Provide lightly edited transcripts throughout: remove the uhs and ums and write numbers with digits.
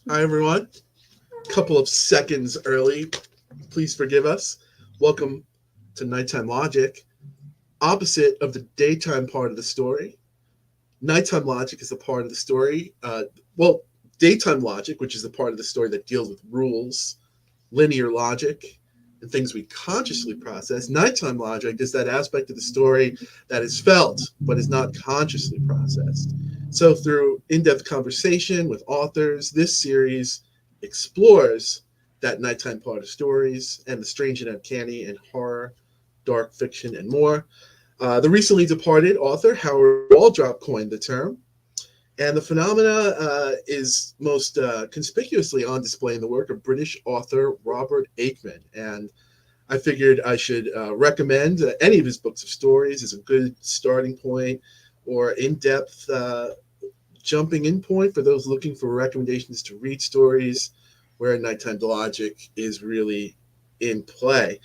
Hi, everyone. Couple of seconds early. Please forgive us. Welcome to Nighttime Logic, opposite of the daytime part of the story. Nighttime Logic is the part of the story. Daytime Logic, which is the part of the story that deals with rules, linear logic, and things we consciously process. Nighttime Logic is that aspect of the story that is felt but is not consciously processed. So, through in depth conversation with authors, this series explores that nighttime part of stories and the strange and uncanny and horror, dark fiction, and more. The recently departed author Howard Waldrop coined the term, and the phenomena is most conspicuously on display in the work of British author Robert Aikman. And I figured I should recommend any of his books of stories as a good starting point or in depth jumping in point for those looking for recommendations to read stories where nighttime logic is really in play.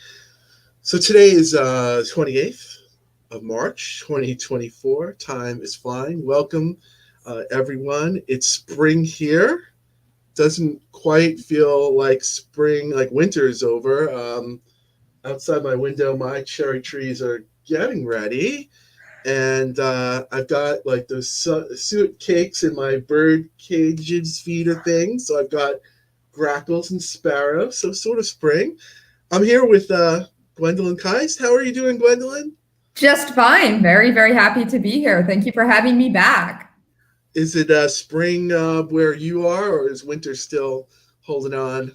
So today is 28th of March, 2024. Time is flying. Welcome, everyone. It's spring here. Doesn't quite feel like spring, like winter is over. Outside my window, my cherry trees are getting ready. And I've got like those suet cakes in my bird cages feeder thing. So I've got grackles and sparrows, so sort of spring. I'm here with Gwendolyn Kiste. How are you doing, Gwendolyn? Just fine. Very, very happy to be here. Thank you for having me back. Is it spring where you are, or is winter still holding on?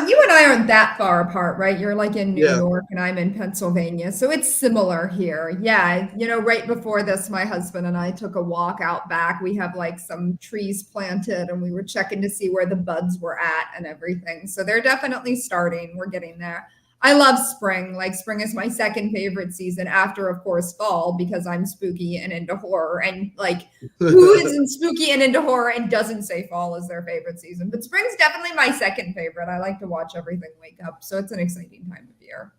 You and I aren't that far apart, right? You're like in New Yeah. York and I'm in Pennsylvania. So it's similar here. Yeah. Right before this, my husband and I took a walk out back. We have like some trees planted and we were checking to see where the buds were at and everything. So they're definitely starting. We're getting there. I love spring. Like spring is my second favorite season after, of course, fall because I'm spooky and into horror. And like, who isn't spooky and into horror and doesn't say fall is their favorite season? But spring's definitely my second favorite. I like to watch everything wake up, so it's an exciting time of year.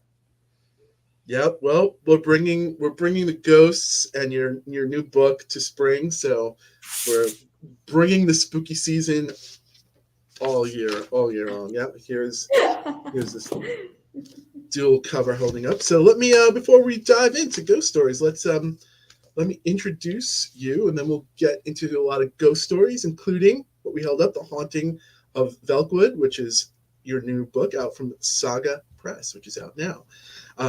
Yep. Well, we're bringing the ghosts and your new book to spring, so we're bringing the spooky season all year long. Yep. Here's this dual cover holding up. So let me before we dive into ghost stories, let me introduce you, and then we'll get into a lot of ghost stories, including what we held up, The Haunting of Velkwood, which is your new book out from Saga Press, which is out now.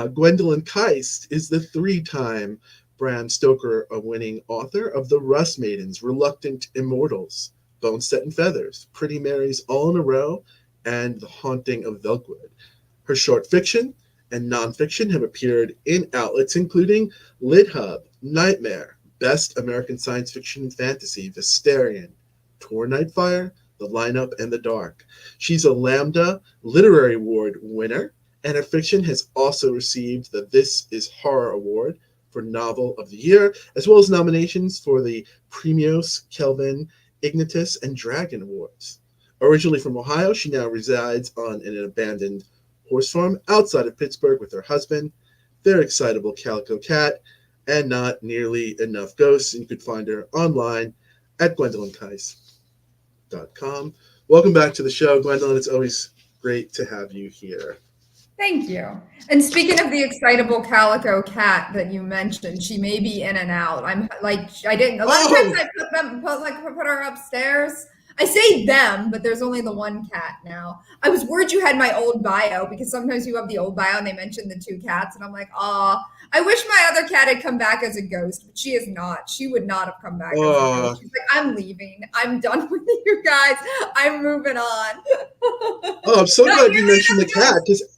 Gwendolyn Kiste is the three-time Bram Stoker winning author of The Rust Maidens, Reluctant Immortals, Bone Set and Feathers, Pretty Mary's All in a Row, and The Haunting of Velkwood. Her short fiction and nonfiction have appeared in outlets including LitHub, Nightmare, Best American Science Fiction and Fantasy, Visterion, Tor Nightfire, The Lineup, and The Dark. She's a Lambda Literary Award winner, and her fiction has also received the This Is Horror Award for Novel of the Year, as well as nominations for the Premios, Kelvin, Ignitus, and Dragon Awards. Originally from Ohio, she now resides on an abandoned horse farm outside of Pittsburgh with her husband, their excitable calico cat, and not nearly enough ghosts. And you could find her online at gwendolynkice.com. Welcome back to the show, Gwendolyn. It's always great to have you here. Thank you. And speaking of the excitable calico cat that you mentioned, she may be in and out. I'm like, I didn't. A lot of times Oh, I put her upstairs. I say them, but there's only the one cat now. I was worried you had my old bio because sometimes you have the old bio and they mention the two cats, and I'm like, ah, I wish my other cat had come back as a ghost, but she is not. She would not have come back as a ghost. oh, She's like, I'm leaving. I'm done with you guys. I'm moving on. oh, I'm so Not glad you nearly mentioned the enough cat because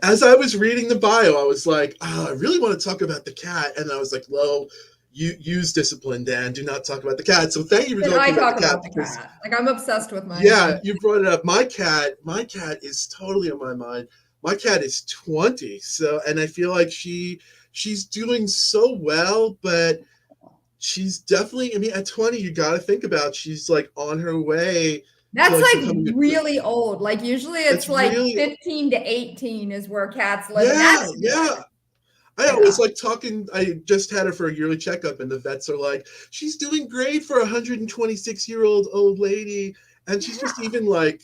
as I was reading the bio, I was like, oh, I really want to talk about the cat. And I was like, "Low, you use discipline, Dan. Do not talk about the cat." So thank you for Then I talking about the talk cat about the because cat. Like I'm obsessed with yeah, my you brought it up. My cat is totally on my mind. My cat is 20. So and I feel like she's doing so well, but she's definitely, I mean, at 20, you got to think about she's like on her way to That's like like becoming a really old. Like usually it's that's like really 15 to 18 is where cats live, and yeah, that's yeah. good. I Yeah. was like talking. I just had her for a yearly checkup, and the vets are like, "She's doing great for a 126-year-old old lady," and she's just even like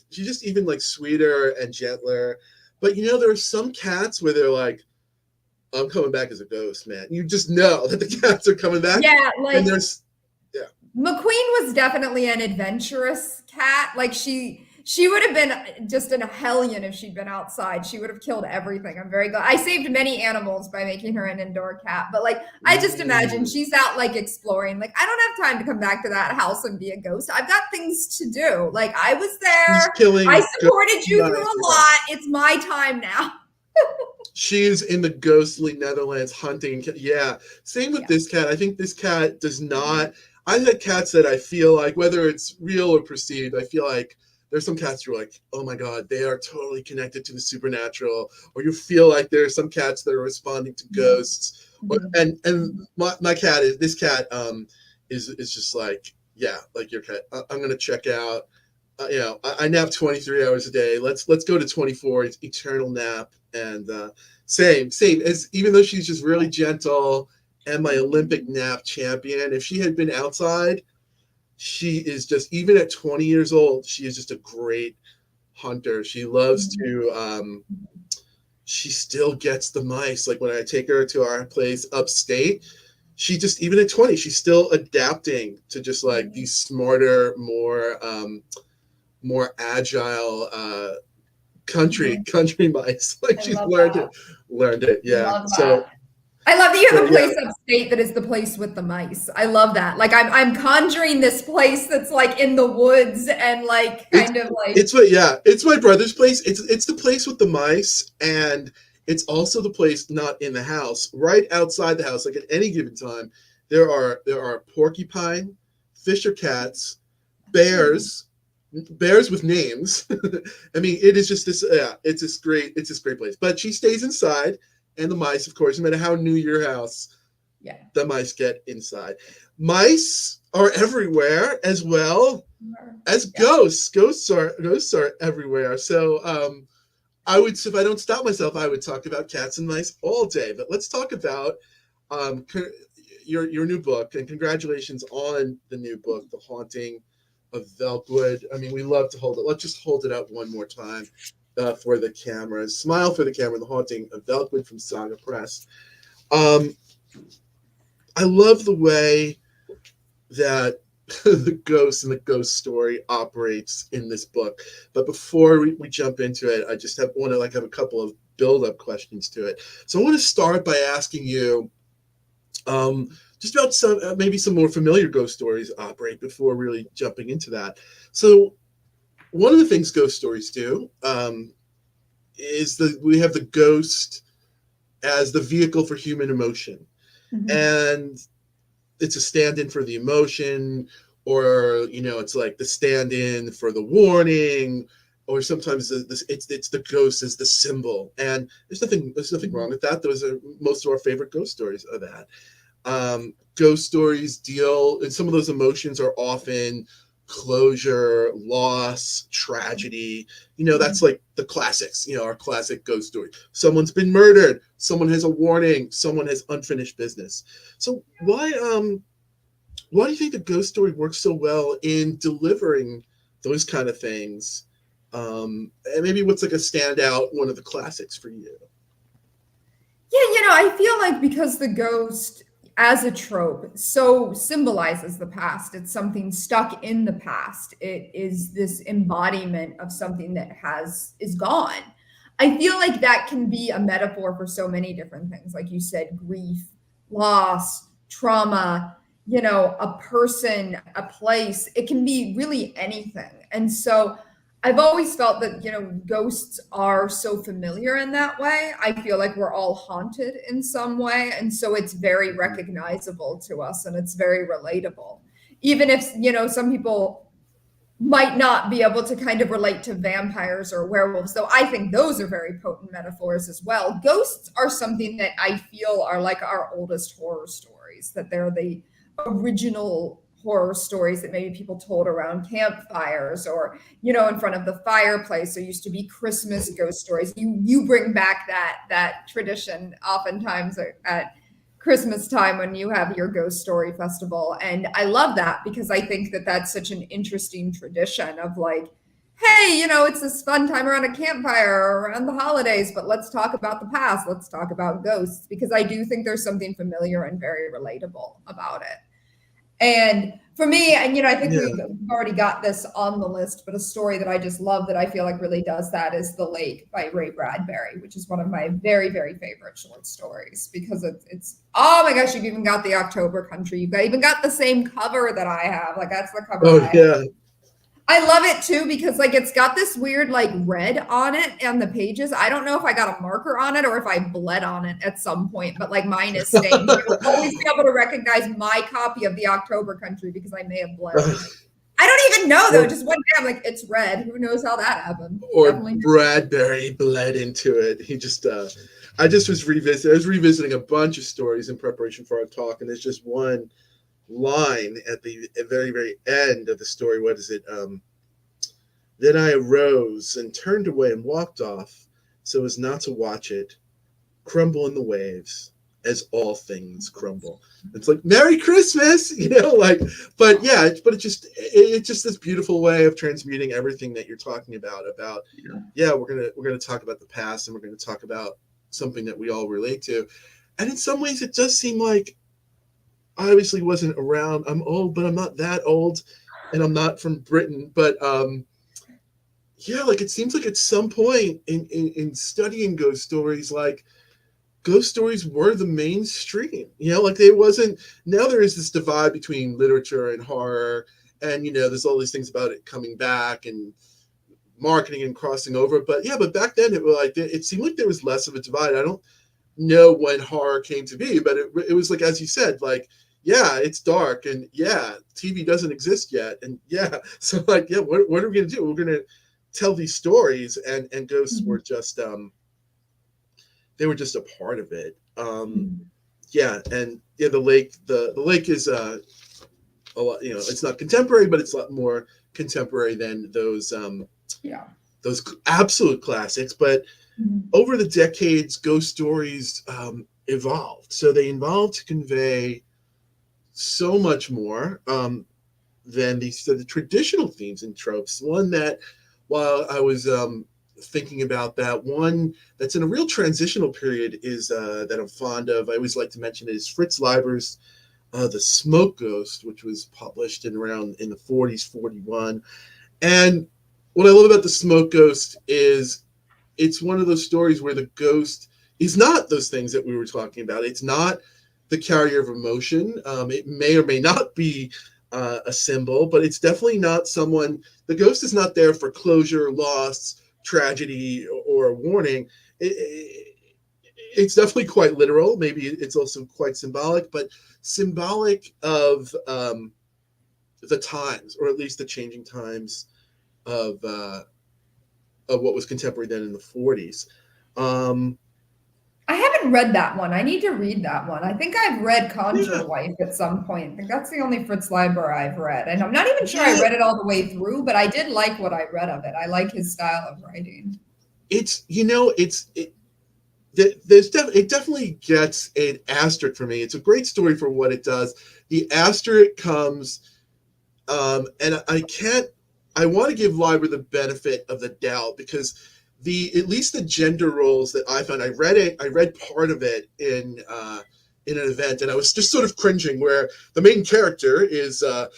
sweeter and gentler. But there are some cats where they're like, "I'm coming back as a ghost, man." You just know that the cats are coming back, Yeah, and like there's yeah, McQueen was definitely an adventurous cat. Like she would have been just a hellion if she'd been outside. She would have killed everything. I'm very glad. I saved many animals by making her an indoor cat. But like I just imagine mm, she's out like exploring. Like I don't have time to come back to that house and be a ghost. I've got things to do. Like I was she's there. I killing supported you through ghosts. a lot. It's my time now. She's in the ghostly Netherlands hunting. Yeah. Same with Yeah. this cat. I think this cat does not. I've had cats that I feel like, whether it's real or perceived, I feel like there's some cats you're like, oh my God, they are totally connected to the supernatural. Or you feel like there are some cats that are responding to ghosts. Or, Mhm. and my cat is this cat is just like, yeah, like your cat. I'm gonna check out. I nap 23 hours a day. Let's go to 24. It's eternal nap. And same as, even though she's just really gentle and my Olympic nap champion. If she had been outside, she is just, even at 20 years old, she is just a great hunter. She loves Mhm. to. She still gets the mice. Like when I take her to our place upstate, she just, even at 20, she's still adapting to just like these smarter, more agile Mhm. country mice. Like I she's love learned that. it, learned it. Yeah. Love that. So I love that you have a yeah, place upstate that is the place with the mice. I love that. Like I'm conjuring this place that's like in the woods and like it's kind of like it's my brother's place. It's the place with the mice, and it's also the place not in the house, right outside the house. Like at any given time, there are porcupine, fisher cats, bears, bears with names. I mean, it is just this. Yeah, it's this great place. But she stays inside, and the mice, of course, no matter how new your house, yeah. the mice get inside. Mice are everywhere as well as Yeah. ghosts. Ghosts are everywhere. So I would, if I don't stop myself, I would talk about cats and mice all day. But let's talk about um, your new book, and congratulations on the new book, The Haunting of Velkwood. I mean, we love to hold it. Let's just hold it up one more time for the cameras. Smile for the camera. The Haunting of Velkwood from Saga Press. Um, I love the way that the ghost and the ghost story operates in this book. But before we jump into it, I just want to have a couple of build-up questions to it. So I want to start by asking you just about some maybe some more familiar ghost stories operate before really jumping into that. So one of the things ghost stories do is that we have the ghost as the vehicle for human emotion, Mhm. and it's a stand-in for the emotion, or it's like the stand-in for the warning, or sometimes it's the ghost as the symbol. And there's nothing wrong with that. Those are most of our favorite ghost stories are that. Ghost stories deal, and some of those emotions are often closure, loss, tragedy. That's like the classics, our classic ghost story. Someone's been murdered, someone has a warning, someone has unfinished business. So why do you think the ghost story works so well in delivering those kind of things? And maybe what's like a standout one of the classics for you? Yeah, I feel like because the ghost as a trope so symbolizes the past. It's something stuck in the past. It is this embodiment of something that is gone. I feel like that can be a metaphor for so many different things. Like you said, grief, loss, trauma, a person, a place. It can be really anything. And so I've always felt that, ghosts are so familiar in that way. I feel like we're all haunted in some way. And so it's very recognizable to us and it's very relatable. Even if, some people might not be able to kind of relate to vampires or werewolves, though I think those are very potent metaphors as well. Ghosts are something that I feel are like our oldest horror stories, that they're the original horror stories that maybe people told around campfires or, you know, in front of the fireplace. There used to be Christmas ghost stories. You bring back that tradition oftentimes at Christmas time when you have your ghost story festival. And I love that because I think that that's such an interesting tradition of like, hey, you know, it's this fun time around a campfire or around the holidays, but let's talk about the past. Let's talk about ghosts because I do think there's something familiar and very relatable about it. And for me, and you know, I think Yeah. we've already got this on the list, but a story that I just love that I feel like really does that is The Lake by Ray Bradbury, which is one of my very, very favorite short stories because it's oh my gosh, you've even got the October Country. You've got even got the same cover that I have. Like that's the cover Oh I have. yeah. I love it too because like it's got this weird like red on it on the pages. I don't know if I got a marker on it or if I bled on it at some point, but like mine is stained. You'll always be able to recognize my copy of the October Country because I may have bled on it. I don't even know though. Just one day I'm like, it's red. Who knows how that happened? Or Definitely. Bradbury bled into it. He just I was revisiting a bunch of stories in preparation for our talk, and there's just one line at the very, very end of the story. What is it? Then I arose and turned away and walked off so as not to watch it crumble in the waves as all things crumble. It's like Merry Christmas, you know, like, but yeah, but it's just this beautiful way of transmuting everything that you're talking about. Yeah, we're gonna talk about the past and we're gonna talk about something that we all relate to, and in some ways, it does seem like I obviously wasn't around. I'm old, but I'm not that old, and I'm not from Britain, but yeah, like it seems like at some point in studying ghost stories, like ghost stories were the mainstream. You know, like they wasn't. Now there is this divide between literature and horror, and you know, there's all these things about it coming back and marketing and crossing over. But yeah, but back then it seemed like there was less of a divide. I don't know when horror came to be, but it was like as you said, like yeah, it's dark, and yeah, TV doesn't exist yet, and yeah, so like yeah, what are we gonna do? We're gonna tell these stories, and ghosts were just they were just a part of it. Yeah, and yeah, the lake is a lot, you know, it's not contemporary, but it's a lot more contemporary than Yeah. those absolute classics. But over the decades, ghost stories evolved, so they evolved to convey so much more than the traditional themes and tropes. One that, while I was thinking about that, one that's in a real transitional period is that I'm fond of. I always like to mention is Fritz Leiber's The Smoke Ghost, which was published in the 40s, 41. And what I love about The Smoke Ghost is it's one of those stories where the ghost is not those things that we were talking about. It's not the carrier of emotion. It may or may not be a symbol, but it's definitely not someone. The ghost is not there for closure, loss, tragedy, or a warning. It's definitely quite literal. Maybe it's also quite symbolic, but symbolic of the times, or at least the changing times of what was contemporary then in the 40s. I haven't read that one. I need to read that one. I think I've read Yeah, Conjure Wife at some point. I think that's the only Fritz Leiber I've read. And I'm not even sure I yeah, read it all the way through, but I did like what I read of it. I like his style of writing. it's you know it definitely gets an asterisk for me. It's a great story for what it does. The asterisk comes, and I want to give Leiber the benefit of the doubt because at least the gender roles that I found, I read part of it in an event, and I was just sort of cringing where the main character is a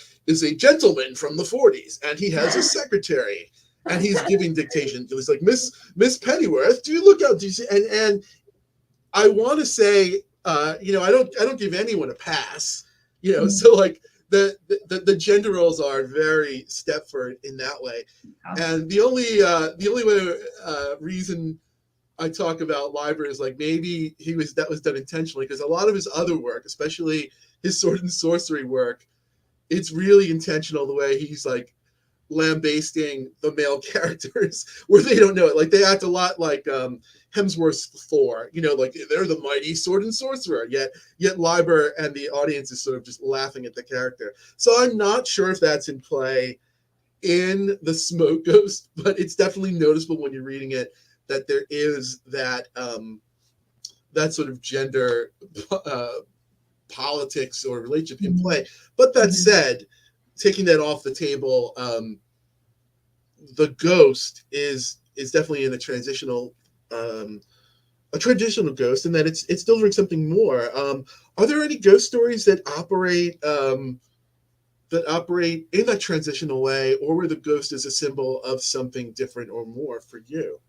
gentleman from the 40s, and he has a secretary, and he's giving dictation. It was like Miss Pennyworth, do you look out? Do you see? And I want to say, you know, I don't give anyone a pass, you know. So like the gender roles are very Stepford in that way, and the only way, reason I talk about Leiber is like maybe that was done intentionally because a lot of his other work, especially his sword and sorcery work, it's really intentional the way he's like lambasting the male characters where they don't know it. Like they act a lot like Hemsworth's Thor, like they're the mighty sword and sorcerer, yet Liber and the audience is sort of just laughing at the character. So I'm not sure if that's in play in the Smoke Ghost, but it's definitely noticeable when you're reading it that there is that that sort of gender politics or relationship in play. But that said, taking that off the table, the ghost is definitely in a transitional ghost, in that it's delivering something more. Are there any ghost stories that operate in that transitional way, or where the ghost is a symbol of something different or more for you?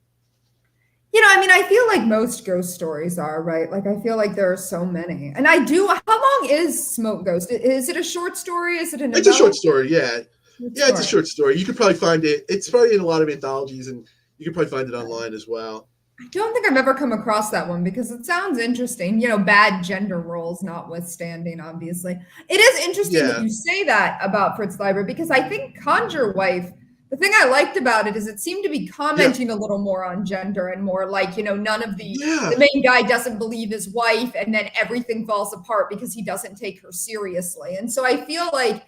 I mean, I feel like most ghost stories are, right? Like, I feel like there are so many. And how long is Smoke Ghost? Is it a short story? Is it a It's a novella? short story, yeah. It's a short story. You could probably find it. It's probably in a lot of anthologies, and you could probably find it online as well. I don't think I've ever come across that one because it sounds interesting. Bad gender roles notwithstanding, obviously. It is interesting that Yeah, you say that about Fritz Leiber, because I think Conjure Wife, the thing I liked about it is it seemed to be yeah, commenting a little more on gender, and more like, none of yeah, the main guy doesn't believe his wife, and then everything falls apart because he doesn't take her seriously. And so I feel like,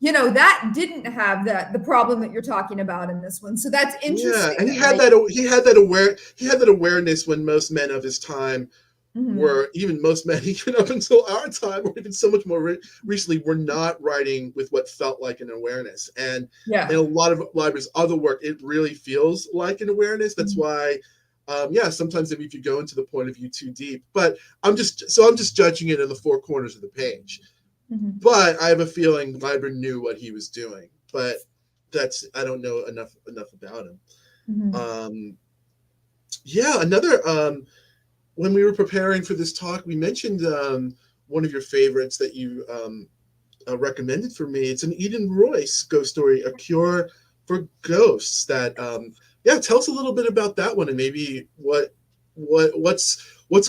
that didn't have the problem that you're talking about in this one. So that's yeah. interesting And that, like, he had that awareness when most men of his time mhm, were, even most men even up until our time, or even so much more recently, were not writing with what felt like an awareness. And in yeah. a lot of Library's other work, it really feels like an awareness. That's Mhm. why, sometimes maybe if you go into the point of view too deep, but I'm just judging it in the four corners of the page. Mhm. But I have a feeling Liber knew what he was doing. But I don't know enough about him. Mhm. Um, yeah, another when we were preparing for this talk, we mentioned one of your favorites that you recommended for me. It's an Eden Royce ghost story, A Cure for Ghosts. Tell us a little bit about that one, and maybe what's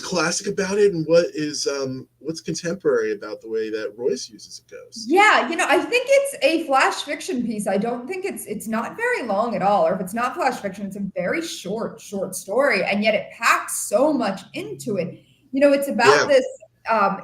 classic about it, and what's contemporary about the way that Royce uses a ghost. Yeah, I think it's a flash fiction piece. I don't think it's not very long at all, or if it's not flash fiction, it's a very short story, and yet it packs so much into it. It's about Yeah. this.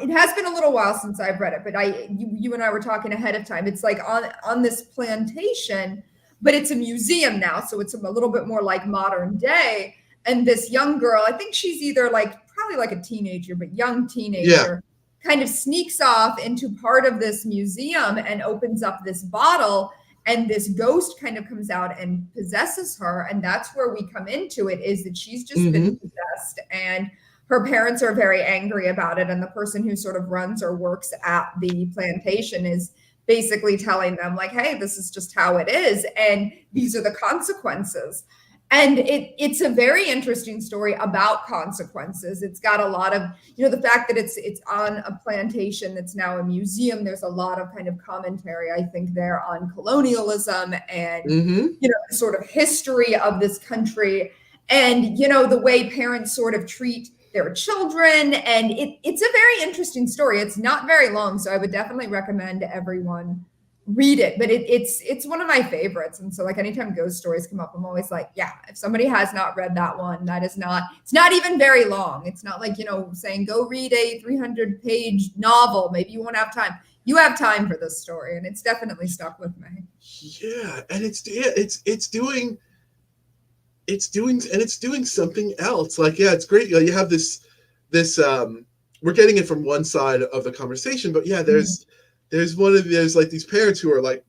It has been a little while since I've read it, but you and I were talking ahead of time. It's like on this plantation, but it's a museum now, so it's a little bit more like modern day. And this young girl, I think she's either like probably like a teenager, but young Yeah. teenager, kind of sneaks off into part of this museum and opens up this bottle, and this ghost kind of comes out and possesses her. And that's where we come into it, is that she's just been Mm-hmm. possessed, and her parents are very angry about it, and the person who sort of runs or works at the plantation is basically telling them, like, hey, this is just how it is, and these are the consequences. And it's a very interesting story about consequences. It's got a lot of, the fact that it's on a plantation that's now a museum. There's a lot of kind of commentary, I think, there on colonialism and, Mm-hmm. sort of history of this country, and, the way parents sort of treat their children. And it's a very interesting story. It's not very long, so I would definitely recommend everyone read it. But it's one of my favorites. And so, like, anytime ghost stories come up, I'm always like, yeah, if somebody has not read that one, it's not even very long. It's not like, saying go read a 300-page novel. Maybe you won't have time. You have time for this story, and it's definitely stuck with me. Yeah, and it's doing something else. Like, yeah, it's great. You have this we're getting it from one side of the conversation, but yeah, Mhm. there's like these parents who are like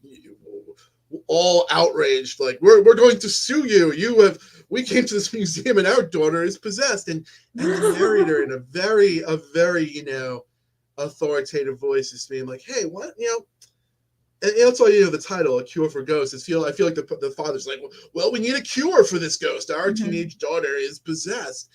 all outraged, like we're going to sue you. We came to this museum and our daughter is possessed, and the narrator in a very authoritative voice is being like, hey, what, and that's why the title, "A Cure for Ghosts." I feel like the father's like, well, we need a cure for this ghost. Our Mhm. teenage daughter is possessed,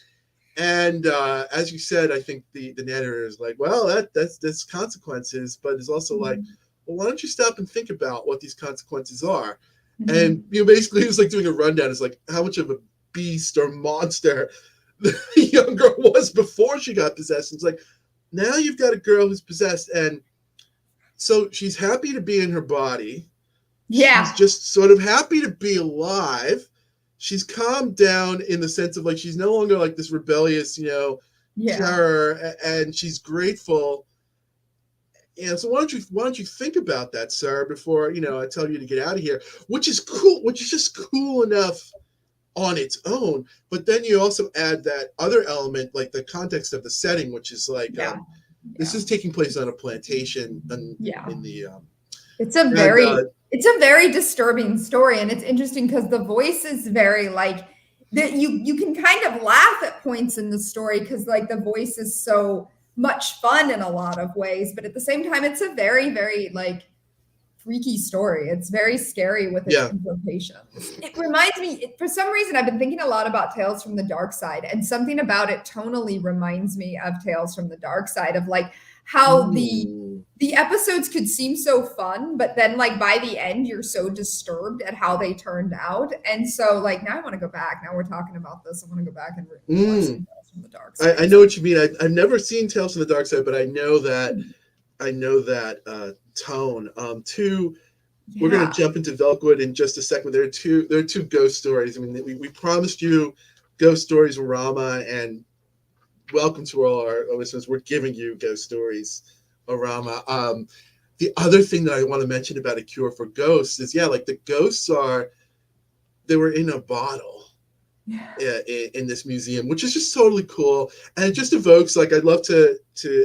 and as you said, I think the narrator is like, well, that's consequences, but it's also like, Mhm. well, why don't you stop and think about what these consequences are? And Mhm. basically, it was like doing a rundown. It's like how much of a beast or monster the young girl was before she got possessed. It's like now you've got a girl who's possessed, and so she's happy to be in her body, she's Yeah. just sort of happy to be alive. She's calmed down in the sense of like she's no longer like this rebellious, Yeah. terror, and she's grateful. And so why don't you think about that, sir, before I tell you to get out of here, which is cool, which is just cool enough on its own. But then you also add that other element, like the context of the setting, which is like Yeah. this Yeah. is taking place on a plantation Yeah. in the It's a and very it's a very disturbing story, and it's interesting because the voice is very like that you can kind of laugh at points in the story because like the voice is so much fun in a lot of ways, but at the same time it's a very very like freaky story. It's very scary with its yeah. implications. It reminds me, for some reason, I've been thinking a lot about Tales from the Dark Side, and something about it tonally reminds me of Tales from the Dark Side of like how Ooh. the episodes could seem so fun, but then like by the end, you're so disturbed at how they turned out. And so like now I want to go back. Now we're talking about this. I want to go back and watch some Mm. Tales from the Dark I Side. know what you mean. I've never seen Tales from the Dark Side, but I know that tone. We're going to Yeah. jump into Velkwood in just a second. There are two ghost stories. I mean, we promised you ghost stories with Rama, and welcome to all our listeners. We're giving you ghost stories, Rama. The other thing that I want to mention about A Cure for Ghosts is, like the ghosts they were in a bottle Yeah. in this museum, which is just totally cool, and it just evokes like I'd love to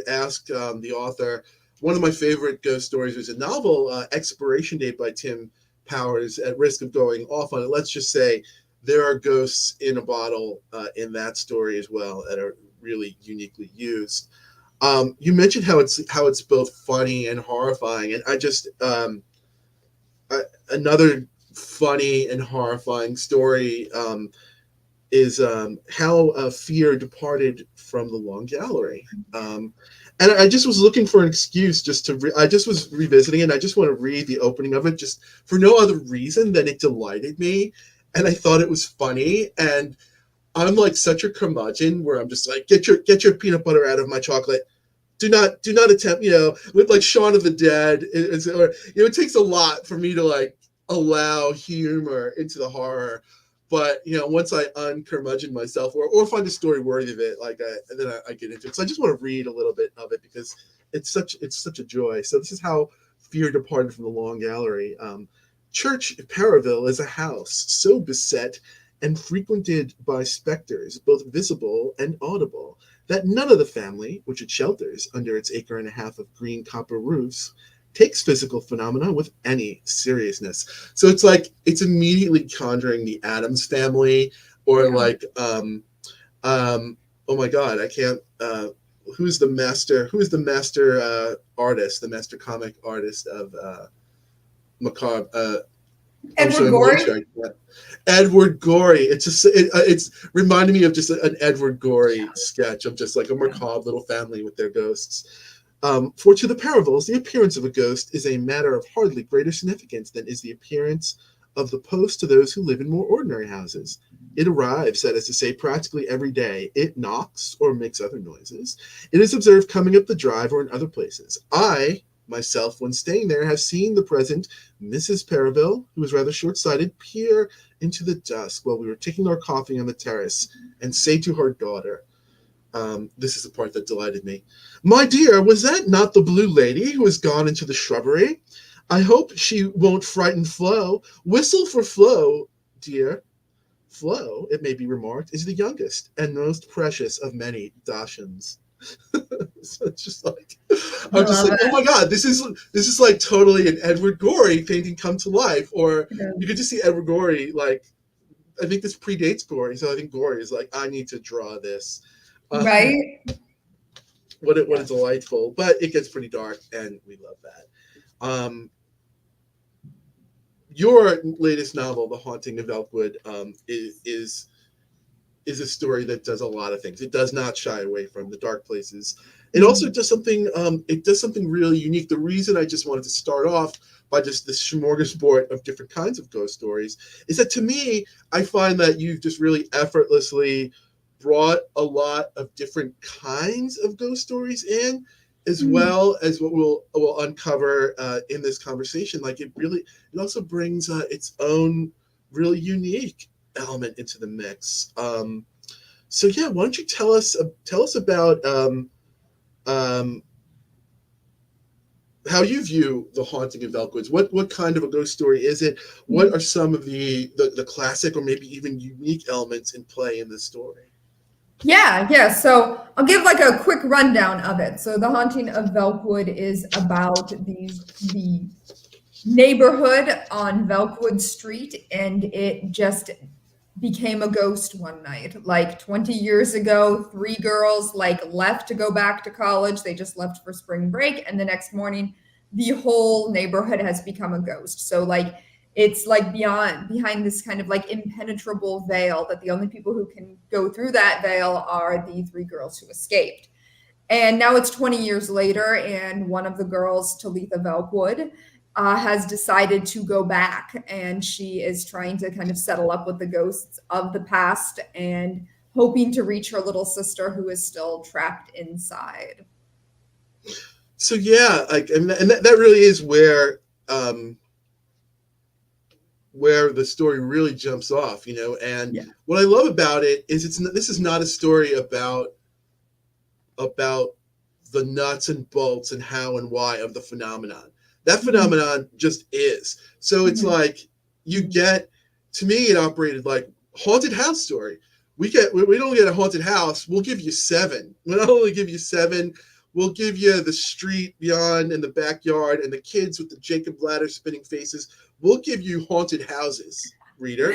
ask the author. One of my favorite ghost stories was a novel, Expiration Date by Tim Powers. At risk of going off on it, let's just say there are ghosts in a bottle in that story as well that are really uniquely used. You mentioned how it's both funny and horrifying, and another funny and horrifying story is how fear departed from the Long Gallery. And I just was looking for an excuse just to. I just was revisiting it. And I just want to read the opening of it, just for no other reason than it delighted me, and I thought it was funny. And I'm like such a curmudgeon, where I'm just like, get your peanut butter out of my chocolate. Do not attempt. With like Shaun of the Dead, it takes a lot for me to like allow humor into the horror. But once I uncurmudgeon myself, or find a story worthy of it, and then I get into it. So I just want to read a little bit of it because it's such a joy. So this is how fear departed from the Long Gallery. Church Paraville is a house so beset and frequented by specters, both visible and audible, that none of the family, which it shelters under its acre and a half of green copper roofs, takes physical phenomena with any seriousness. So it's immediately conjuring the Addams family, or Yeah. like oh my god, I can't who's the master artist, the master comic artist of macabre I'm Edward showing Gorey. Moisture. Edward Gorey. It's reminding me of just an Edward Gorey sketch of just like a macabre little family with their ghosts. For to the Parables, the appearance of a ghost is a matter of hardly greater significance than is the appearance of the post to those who live in more ordinary houses. It arrives, that is to say, practically every day. It knocks or makes other noises. It is observed coming up the drive or in other places. I, myself, when staying there, have seen the present Mrs. Paraville, who was rather short-sighted, peer into the dusk while we were taking our coffee on the terrace, and say to her daughter, this is the part that delighted me, "My dear, was that not the blue lady who has gone into the shrubbery? I hope she won't frighten Flo. Whistle for Flo, dear." Flo, it may be remarked, is the youngest and most precious of many Dachshunds. So it's just like I I'm just love like, oh my god, this is like totally an Edward Gorey painting come to life. Or you it. could just see Edward Gorey, like, I think this predates Gorey, so I think Gorey is like, I need to draw this. Right? What a delightful, but it gets pretty dark, and we love that. Your latest novel, The Haunting of Velkwood, is a story that does a lot of things. It does not shy away from the dark places. It also does something. It does something really unique. The reason I just wanted to start off by just this smorgasbord of different kinds of ghost stories is that, to me, I find that you've just really effortlessly brought a lot of different kinds of ghost stories in. as Mm. well as what we'll uncover in this conversation. Like it also brings its own really unique element into the mix. So yeah, why don't you tell us about um, how you view the Haunting of Velkwood? What kind of a ghost story is it? What are some of the classic or maybe even unique elements in play in this story? Yeah, yeah. So I'll give like a quick rundown of it. So the Haunting of Velkwood is about the neighborhood on Velkwood Street, and it just became a ghost one night. Like 20 years ago, three girls like left to go back to college. They just left for spring break, and the next morning, the whole neighborhood has become a ghost. So like it's like beyond behind this kind of like impenetrable veil that the only people who can go through that veil are the three girls who escaped. And now it's 20 years later, and one of the girls, Talitha Velkwood, has decided to go back, and she is trying to kind of settle up with the ghosts of the past and hoping to reach her little sister who is still trapped inside. So yeah, like and that really is um, where the story really jumps off, you know. And Yeah. what I love about it is this is not a story about the nuts and bolts and how and why of the phenomenon. That Mhm. phenomenon just is. So it's Mhm. like you get, to me, it operated like haunted house story. We don't get a haunted house. We'll give you seven. We'll not only give you seven, we'll give you the street beyond and the backyard and the kids with the Jacob ladder spinning faces. We'll give you haunted houses, reader.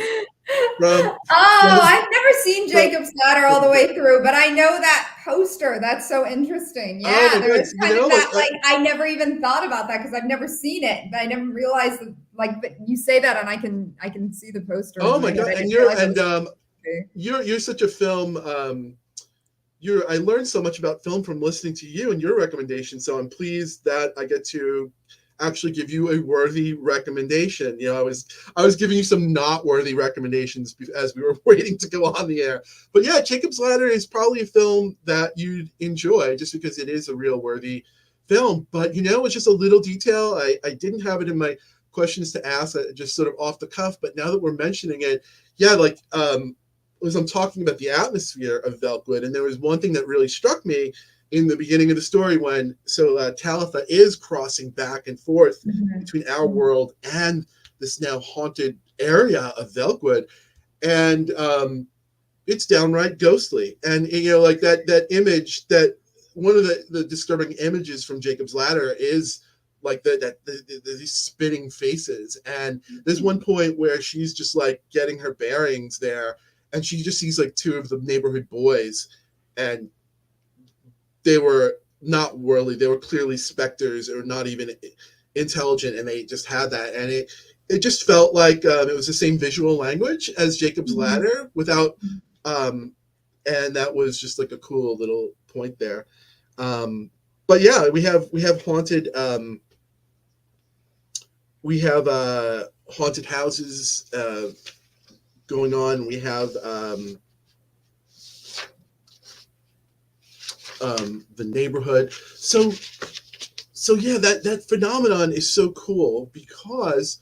From Oh, from I've never seen from, Jacob's Ladder all from the way through, but I know that poster. That's so interesting. oh Yeah, my there god, is you kind of know, that, like, I never even thought about that because I've never seen it, but I never realized that, like, but you say that and I can see the poster in oh my my head. god, I and didn't realize it was. you're such a film. I learned so much about film from listening to you and your recommendation. So I'm pleased that I get to actually give you a worthy recommendation. You know, I was giving you some not worthy recommendations as we were waiting to go on the air. But yeah, Jacob's Ladder is probably a film that you'd enjoy just because it is a real worthy film. But you know, it's just a little detail. I didn't have it in my questions to ask, just sort of off the cuff. But now that we're mentioning it, yeah, like was I'm talking about the atmosphere of Velkwood, and there was one thing that really struck me in the beginning of the story when Talitha is crossing back and forth Mhm. between our Mhm. world and this now haunted area of Velkwood, and it's downright ghostly. And you know, like that image, that one of the disturbing images from Jacob's Ladder is like these spinning faces. And there's one point where she's just like getting her bearings there, and she just sees like two of the neighborhood boys, and they were not worldly. They were clearly specters or not even intelligent, and they just had that. And it just felt like it was the same visual language as Jacob's Mhm. Ladder without, um, and that was just like a cool little point there. Um, but yeah, we have haunted we have haunted houses going on. We have the neighborhood. So yeah, that phenomenon is so cool because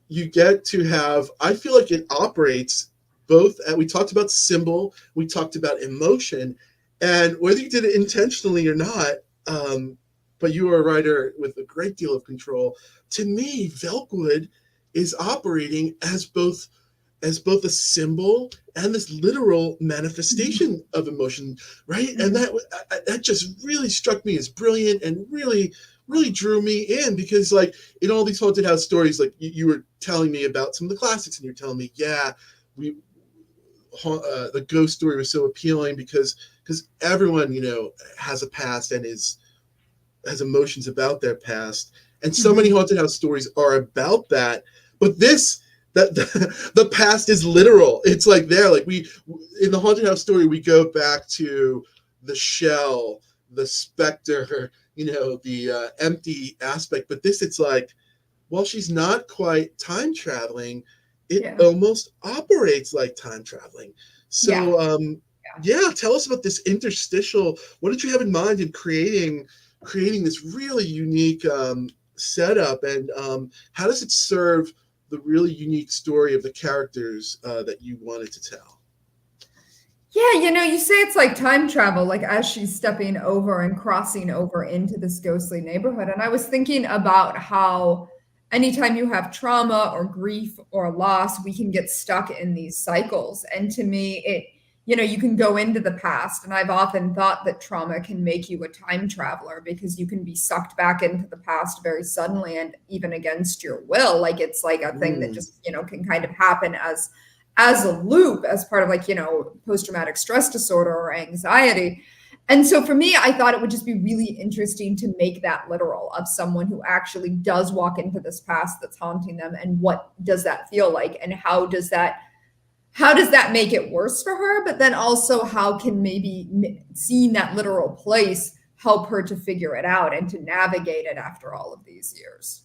you get to have. I feel like it operates both. We talked about symbol, we talked about emotion, and whether you did it intentionally or not. Um, but you are a writer with a great deal of control. To me, Velkwood is operating as both a symbol and this literal Mhm. manifestation of emotion, right? And Mhm. that just really struck me as brilliant and really drew me in because, like, in all these haunted house stories, like you were telling me about some of the classics, and you're telling me, yeah, we the ghost story was so appealing because everyone, you know, has a past and is has emotions about their past, and so many Mhm. haunted house stories are about that. But this, that the past is literal. It's like there, like we in the haunted house story, we go back to the shell, the specter, you know, the empty aspect. But this, it's like, while she's not quite time traveling, it Yeah. almost operates like time traveling. Yeah. So, yeah, tell us about this interstitial. What did you have in mind in creating creating this really unique setup, and how does it serve the really unique story of the characters that you wanted to tell? Yeah, you say it's like time travel, like as she's stepping over and crossing over into this ghostly neighborhood. And I was thinking about how anytime you have trauma or grief or loss, we can get stuck in these cycles. And to me, you can go into the past. And I've often thought that trauma can make you a time traveler because you can be sucked back into the past very suddenly and even against your will. Like it's like a thing that Mm. just, can kind of happen as a loop, as part of like, post-traumatic stress disorder or anxiety. And so for me, I thought it would just be really interesting to make that literal, of someone who actually does walk into this past that's haunting them, and what does that feel like, and how does that make it worse for her? But then also, how can maybe seeing that literal place help her to figure it out and to navigate it after all of these years?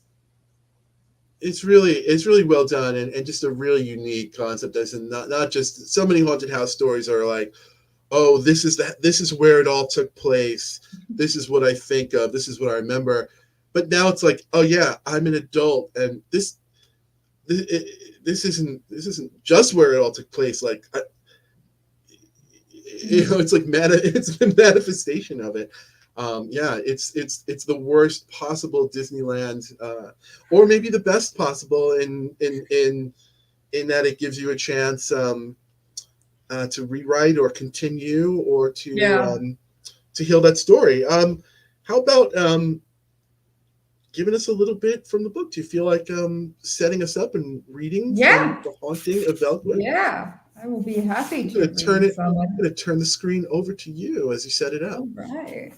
It's really well done, and just a really unique concept. As in, not just so many haunted house stories are like, oh, this is where it all took place. This is what I think of. This is what I remember. But now it's like, oh yeah, I'm an adult, and this isn't just where it all took place. Like, it's like it's the manifestation of it. Yeah, it's the worst possible Disneyland, or maybe the best possible in that it gives you a chance to rewrite or continue, or Yeah. to heal that story. How about giving us a little bit from the book? Do you feel like setting us up and reading from Yeah. The Haunting of Velkwood? Yeah. I will be happy I'm to gonna turn read it. some. I'm gonna turn the screen over to you as you set it up. All right.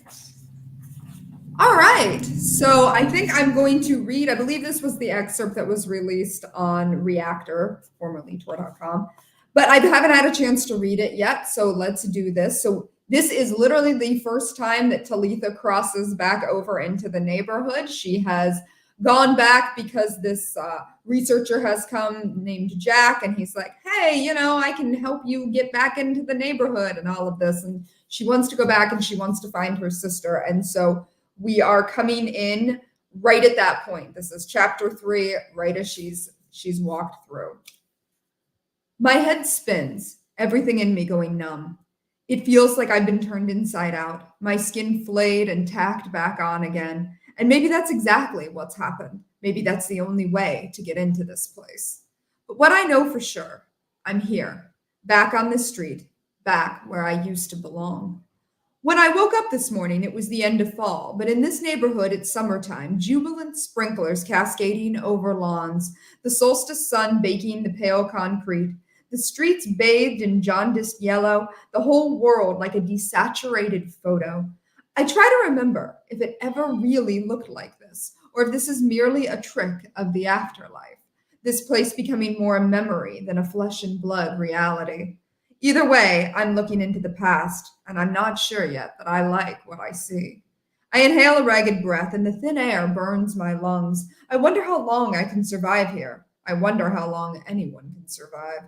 All right. So I think I'm going to read, I believe this was the excerpt that was released on Reactor, formerly Tor.com, but I haven't had a chance to read it yet. So let's do this. So this is literally the first time that Talitha crosses back over into the neighborhood. She has gone back because this researcher has come named Jack, and he's like, hey, I can help you get back into the neighborhood and all of this. And she wants to go back and she wants to find her sister. And so we are coming in right at that point. This is chapter 3, right as she's walked through. My head spins, everything in me going numb. It feels like I've been turned inside out, my skin flayed and tacked back on again. And maybe that's exactly what's happened. Maybe that's the only way to get into this place. But what I know for sure, I'm here, back on the street, back where I used to belong. When I woke up this morning, it was the end of fall, but in this neighborhood, it's summertime, jubilant sprinklers cascading over lawns, the solstice sun baking the pale concrete, the streets bathed in jaundiced yellow, the whole world like a desaturated photo. I try to remember if it ever really looked like this, or if this is merely a trick of the afterlife, this place becoming more a memory than a flesh and blood reality. Either way, I'm looking into the past, and I'm not sure yet that I like what I see. I inhale a ragged breath, and the thin air burns my lungs. I wonder how long I can survive here. I wonder how long anyone can survive.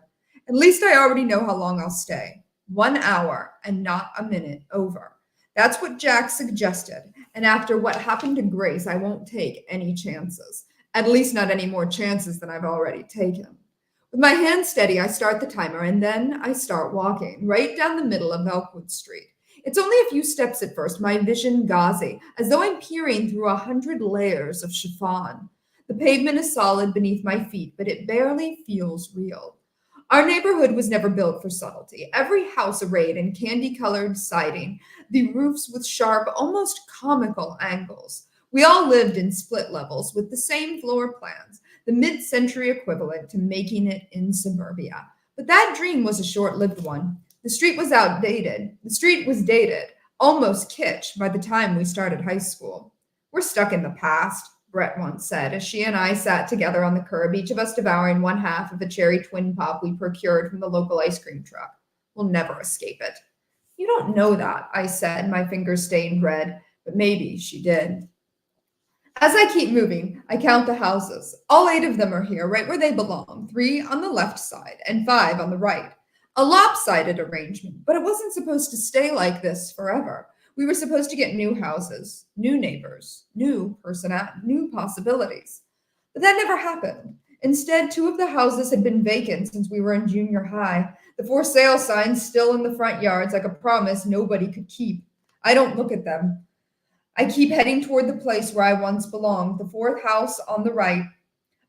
At least I already know how long I'll stay. 1 hour and not a minute over. That's what Jack suggested, and after what happened to Grace, I won't take any chances. At least not any more chances than I've already taken. With my hand steady, I start the timer, and then I start walking right down the middle of Velkwood Street. It's only a few steps at first, my vision gauzy, as though I'm peering through 100 layers of chiffon. The pavement is solid beneath my feet, but it barely feels real. Our neighborhood was never built for subtlety. Every house arrayed in candy-colored siding, the roofs with sharp, almost comical angles. We all lived in split levels with the same floor plans, the mid-century equivalent to making it in suburbia. But that dream was a short-lived one. The street was outdated. The street was dated, almost kitsch by the time we started high school. We're stuck in the past, Brett once said, as she and I sat together on the curb, each of us devouring one half of a cherry twin pop we procured from the local ice cream truck. We'll never escape it. You don't know that, I said, my fingers stained red, but maybe she did. As I keep moving, I count the houses. All 8 of them are here, right where they belong, 3 on the left side and 5 on the right. A lopsided arrangement, but it wasn't supposed to stay like this forever. We were supposed to get new houses, new neighbors, new possibilities. But that never happened. Instead, two of the houses had been vacant since we were in junior high. The for sale signs still in the front yards like a promise nobody could keep. I don't look at them. I keep heading toward the place where I once belonged, the fourth house on the right,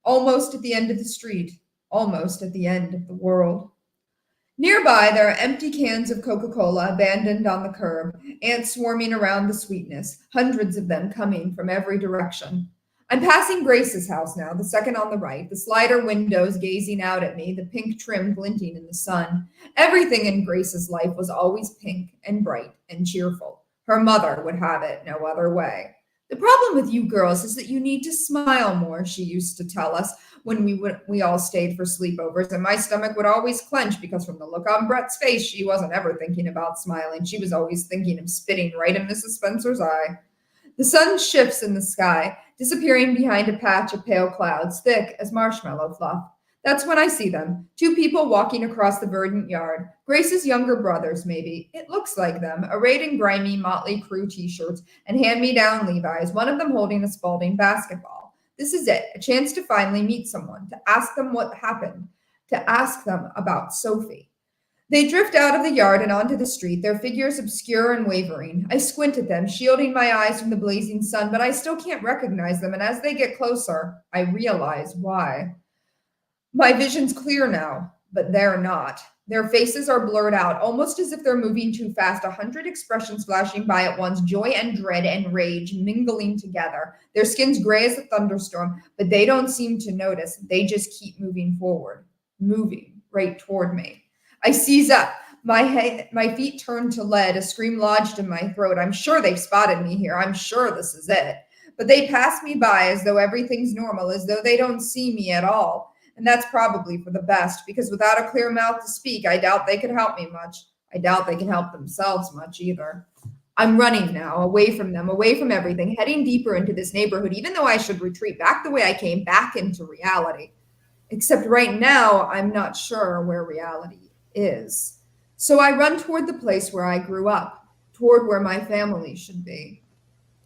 almost at the end of the street, almost at the end of the world. Nearby, there are empty cans of Coca-Cola abandoned on the curb, ants swarming around the sweetness, hundreds of them coming from every direction. I'm passing Grace's house now, the second on the right, the slider windows gazing out at me, the pink trim glinting in the sun. Everything in Grace's life was always pink and bright and cheerful. Her mother would have it no other way. The problem with you girls is that you need to smile more, she used to tell us when we all stayed for sleepovers, and my stomach would always clench because from the look on Brett's face, she wasn't ever thinking about smiling. She was always thinking of spitting right in Mrs. Spencer's eye. The sun shifts in the sky, disappearing behind a patch of pale clouds, thick as marshmallow fluff. That's when I see them, two people walking across the verdant yard. Grace's younger brothers, maybe. It looks like them, arrayed in grimy Motley Crue t-shirts and hand-me-down Levi's, one of them holding a Spalding basketball. This is it, a chance to finally meet someone, to ask them what happened, to ask them about Sophie. They drift out of the yard and onto the street, their figures obscure and wavering. I squint at them, shielding my eyes from the blazing sun, but I still can't recognize them, and as they get closer, I realize why. My vision's clear now, but they're not. Their faces are blurred out, almost as if they're moving too fast, 100 expressions flashing by at once, joy and dread and rage mingling together. Their skin's gray as a thunderstorm, but they don't seem to notice. They just keep moving forward, moving right toward me. I seize up. My feet turn to lead, a scream lodged in my throat. I'm sure they've spotted me here. I'm sure this is it. But they pass me by as though everything's normal, as though they don't see me at all. And that's probably for the best, because without a clear mouth to speak, I doubt they could help me much. I doubt they can help themselves much either. I'm running now, away from them, away from everything, heading deeper into this neighborhood, even though I should retreat back the way I came, back into reality. Except right now, I'm not sure where reality is. So I run toward the place where I grew up, toward where my family should be.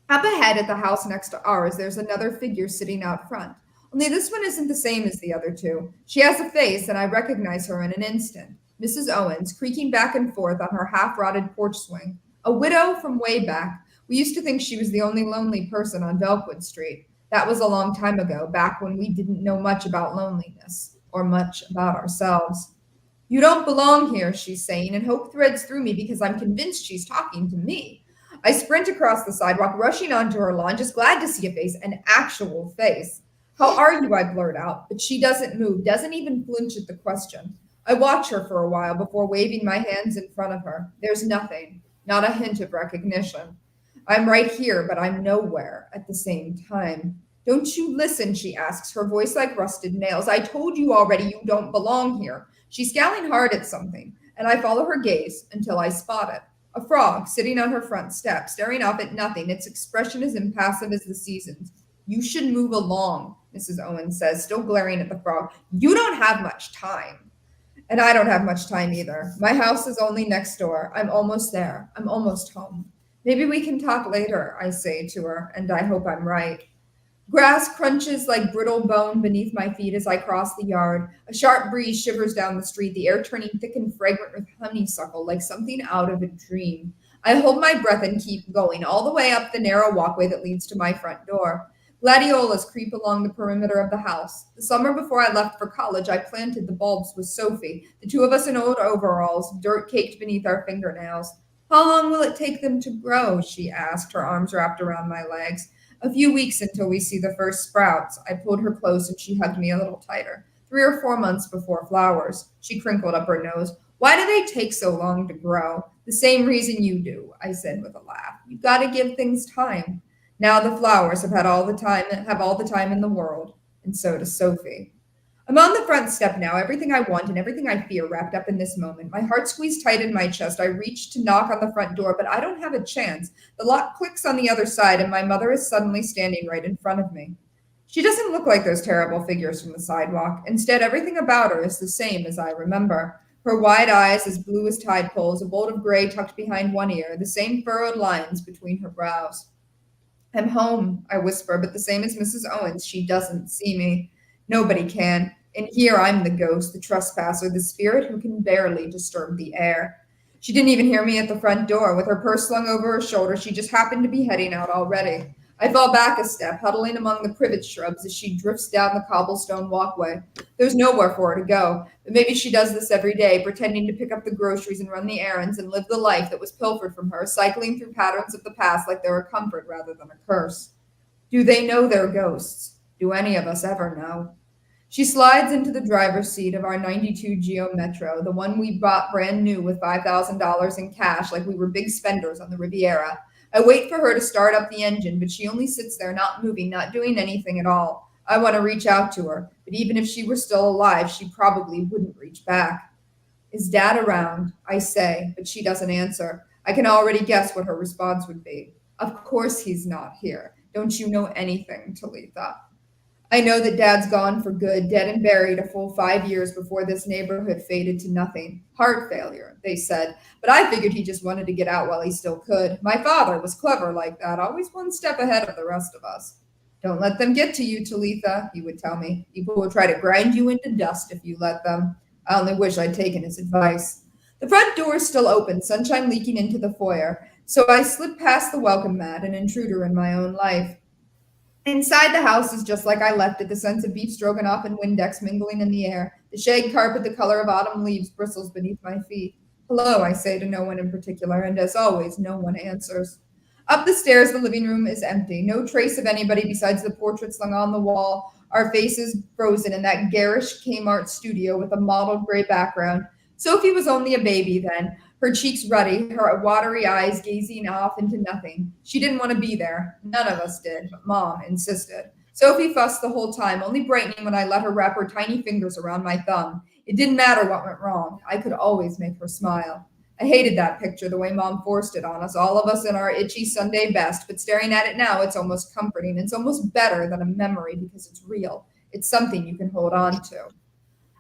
Up ahead at the house next to ours, there's another figure sitting out front. Only this one isn't the same as the other two. She has a face, and I recognize her in an instant. Mrs. Owens, creaking back and forth on her half-rotted porch swing. A widow from way back. We used to think she was the only lonely person on Velkwood Street. That was a long time ago, back when we didn't know much about loneliness, or much about ourselves. You don't belong here, she's saying, and hope threads through me because I'm convinced she's talking to me. I sprint across the sidewalk, rushing onto her lawn, just glad to see a face, an actual face. How are you? I blurt out, but she doesn't move, doesn't even flinch at the question. I watch her for a while before waving my hands in front of her. There's nothing, not a hint of recognition. I'm right here, but I'm nowhere at the same time. Don't you listen, she asks, her voice like rusted nails. I told you already you don't belong here. She's scowling hard at something, and I follow her gaze until I spot it. A frog sitting on her front step, staring off at nothing, its expression as impassive as the seasons. You should move along, Mrs. Owens says, still glaring at the frog. You don't have much time. And I don't have much time either. My house is only next door. I'm almost there. I'm almost home. Maybe we can talk later, I say to her, and I hope I'm right. Grass crunches like brittle bone beneath my feet as I cross the yard. A sharp breeze shivers down the street, the air turning thick and fragrant with honeysuckle, like something out of a dream. I hold my breath and keep going, all the way up the narrow walkway that leads to my front door. Gladiolas creep along the perimeter of the house. The summer before I left for college, I planted the bulbs with Sophie, the two of us in old overalls, dirt caked beneath our fingernails. How long will it take them to grow? She asked, her arms wrapped around my legs. A few weeks until we see the first sprouts. I pulled her close and she hugged me a little tighter. 3 or 4 months before flowers. She crinkled up her nose. Why do they take so long to grow? The same reason you do, I said with a laugh. You've got to give things time. Now the flowers have all the time in the world, and so does Sophie. I'm on the front step now, everything I want and everything I fear wrapped up in this moment. My heart squeezed tight in my chest. I reach to knock on the front door, but I don't have a chance. The lock clicks on the other side, and my mother is suddenly standing right in front of me. She doesn't look like those terrible figures from the sidewalk. Instead, everything about her is the same as I remember. Her wide eyes as blue as tide pools, a bolt of gray tucked behind one ear, the same furrowed lines between her brows. I'm home, I whisper, but the same as Mrs. Owens, she doesn't see me. Nobody can. And here I'm the ghost, the trespasser, the spirit who can barely disturb the air. She didn't even hear me at the front door. With her purse slung over her shoulder, she just happened to be heading out already. I fall back a step, huddling among the privet shrubs as she drifts down the cobblestone walkway. There's nowhere for her to go, but maybe she does this every day, pretending to pick up the groceries and run the errands and live the life that was pilfered from her, cycling through patterns of the past like they're a comfort rather than a curse. Do they know they're ghosts? Do any of us ever know? She slides into the driver's seat of our 92 Geo Metro, the one we bought brand new with $5,000 in cash like we were big spenders on the Riviera. I wait for her to start up the engine, but she only sits there, not moving, not doing anything at all. I want to reach out to her, but even if she were still alive, she probably wouldn't reach back. Is Dad around? I say, but she doesn't answer. I can already guess what her response would be. Of course he's not here. Don't you know anything, Talitha? I know that Dad's gone for good, dead and buried a full 5 years before this neighborhood faded to nothing. Heart failure, they said, but I figured he just wanted to get out while he still could. My father was clever like that, always one step ahead of the rest of us. Don't let them get to you, Talitha, he would tell me. People will try to grind you into dust if you let them. I only wish I'd taken his advice. The front door is still open, sunshine leaking into the foyer, so I slip past the welcome mat, an intruder in my own life. Inside the house is just like I left it, the sense of beef stroganoff and Windex mingling in the air. The shag carpet, the color of autumn leaves, bristles beneath my feet. Hello, I say to no one in particular, and as always, no one answers. Up the stairs, the living room is empty. No trace of anybody besides the portrait slung on the wall, our faces frozen in that garish Kmart studio with a mottled gray background. Sophie was only a baby then, her cheeks ruddy, her watery eyes gazing off into nothing. She didn't want to be there. None of us did, but Mom insisted. Sophie fussed the whole time, only brightening when I let her wrap her tiny fingers around my thumb. It didn't matter what went wrong. I could always make her smile. I hated that picture, the way Mom forced it on us, all of us in our itchy Sunday best, but staring at it now, it's almost comforting. It's almost better than a memory because it's real. It's something you can hold on to.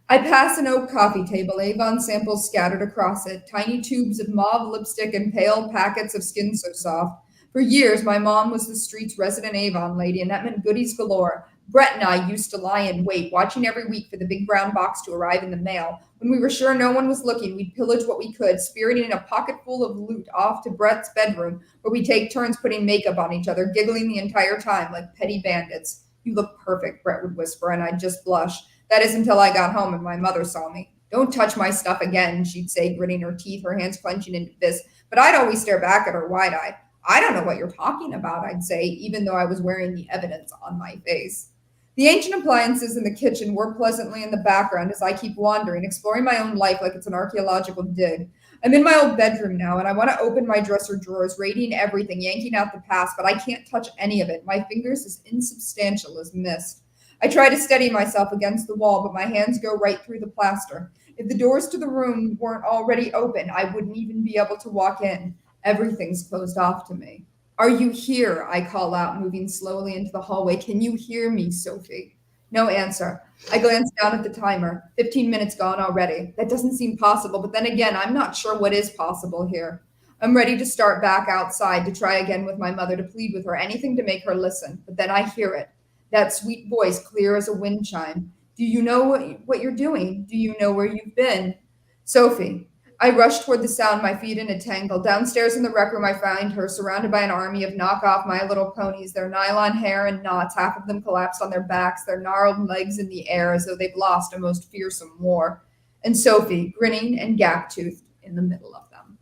I pass an oak coffee table, Avon samples scattered across it, tiny tubes of mauve lipstick and pale packets of Skin So Soft. For years, my mom was the street's resident Avon lady, and that meant goodies galore. Brett and I used to lie in wait, watching every week for the big brown box to arrive in the mail. When we were sure no one was looking, we'd pillage what we could, spiriting a pocket full of loot off to Brett's bedroom, where we'd take turns putting makeup on each other, giggling the entire time like petty bandits. You look perfect, Brett would whisper, and I'd just blush. That is until I got home and my mother saw me. Don't touch my stuff again, she'd say, gritting her teeth, her hands clenching into fists. But I'd always stare back at her wide-eyed. I don't know what you're talking about, I'd say, even though I was wearing the evidence on my face. The ancient appliances in the kitchen whir pleasantly in the background as I keep wandering, exploring my own life like it's an archaeological dig. I'm in my old bedroom now, and I want to open my dresser drawers, raiding everything, yanking out the past, but I can't touch any of it. My fingers as insubstantial as mist. I try to steady myself against the wall, but my hands go right through the plaster. If the doors to the room weren't already open, I wouldn't even be able to walk in. Everything's closed off to me. Are you here? I call out, moving slowly into the hallway. Can you hear me, Sophie? No answer. I glance down at the timer. 15 minutes gone already. That doesn't seem possible, but then again, I'm not sure what is possible here. I'm ready to start back outside, to try again with my mother, to plead with her, anything to make her listen. But then I hear it. That sweet voice, clear as a wind chime. Do you know what you're doing? Do you know where you've been? Sophie. I rush toward the sound, my feet in a tangle. Downstairs in the rec room, I find her, surrounded by an army of knockoff My Little Ponies, their nylon hair in knots, half of them collapsed on their backs, their gnarled legs in the air as though they've lost a most fearsome war. And Sophie, grinning and gap-toothed, in the middle of them.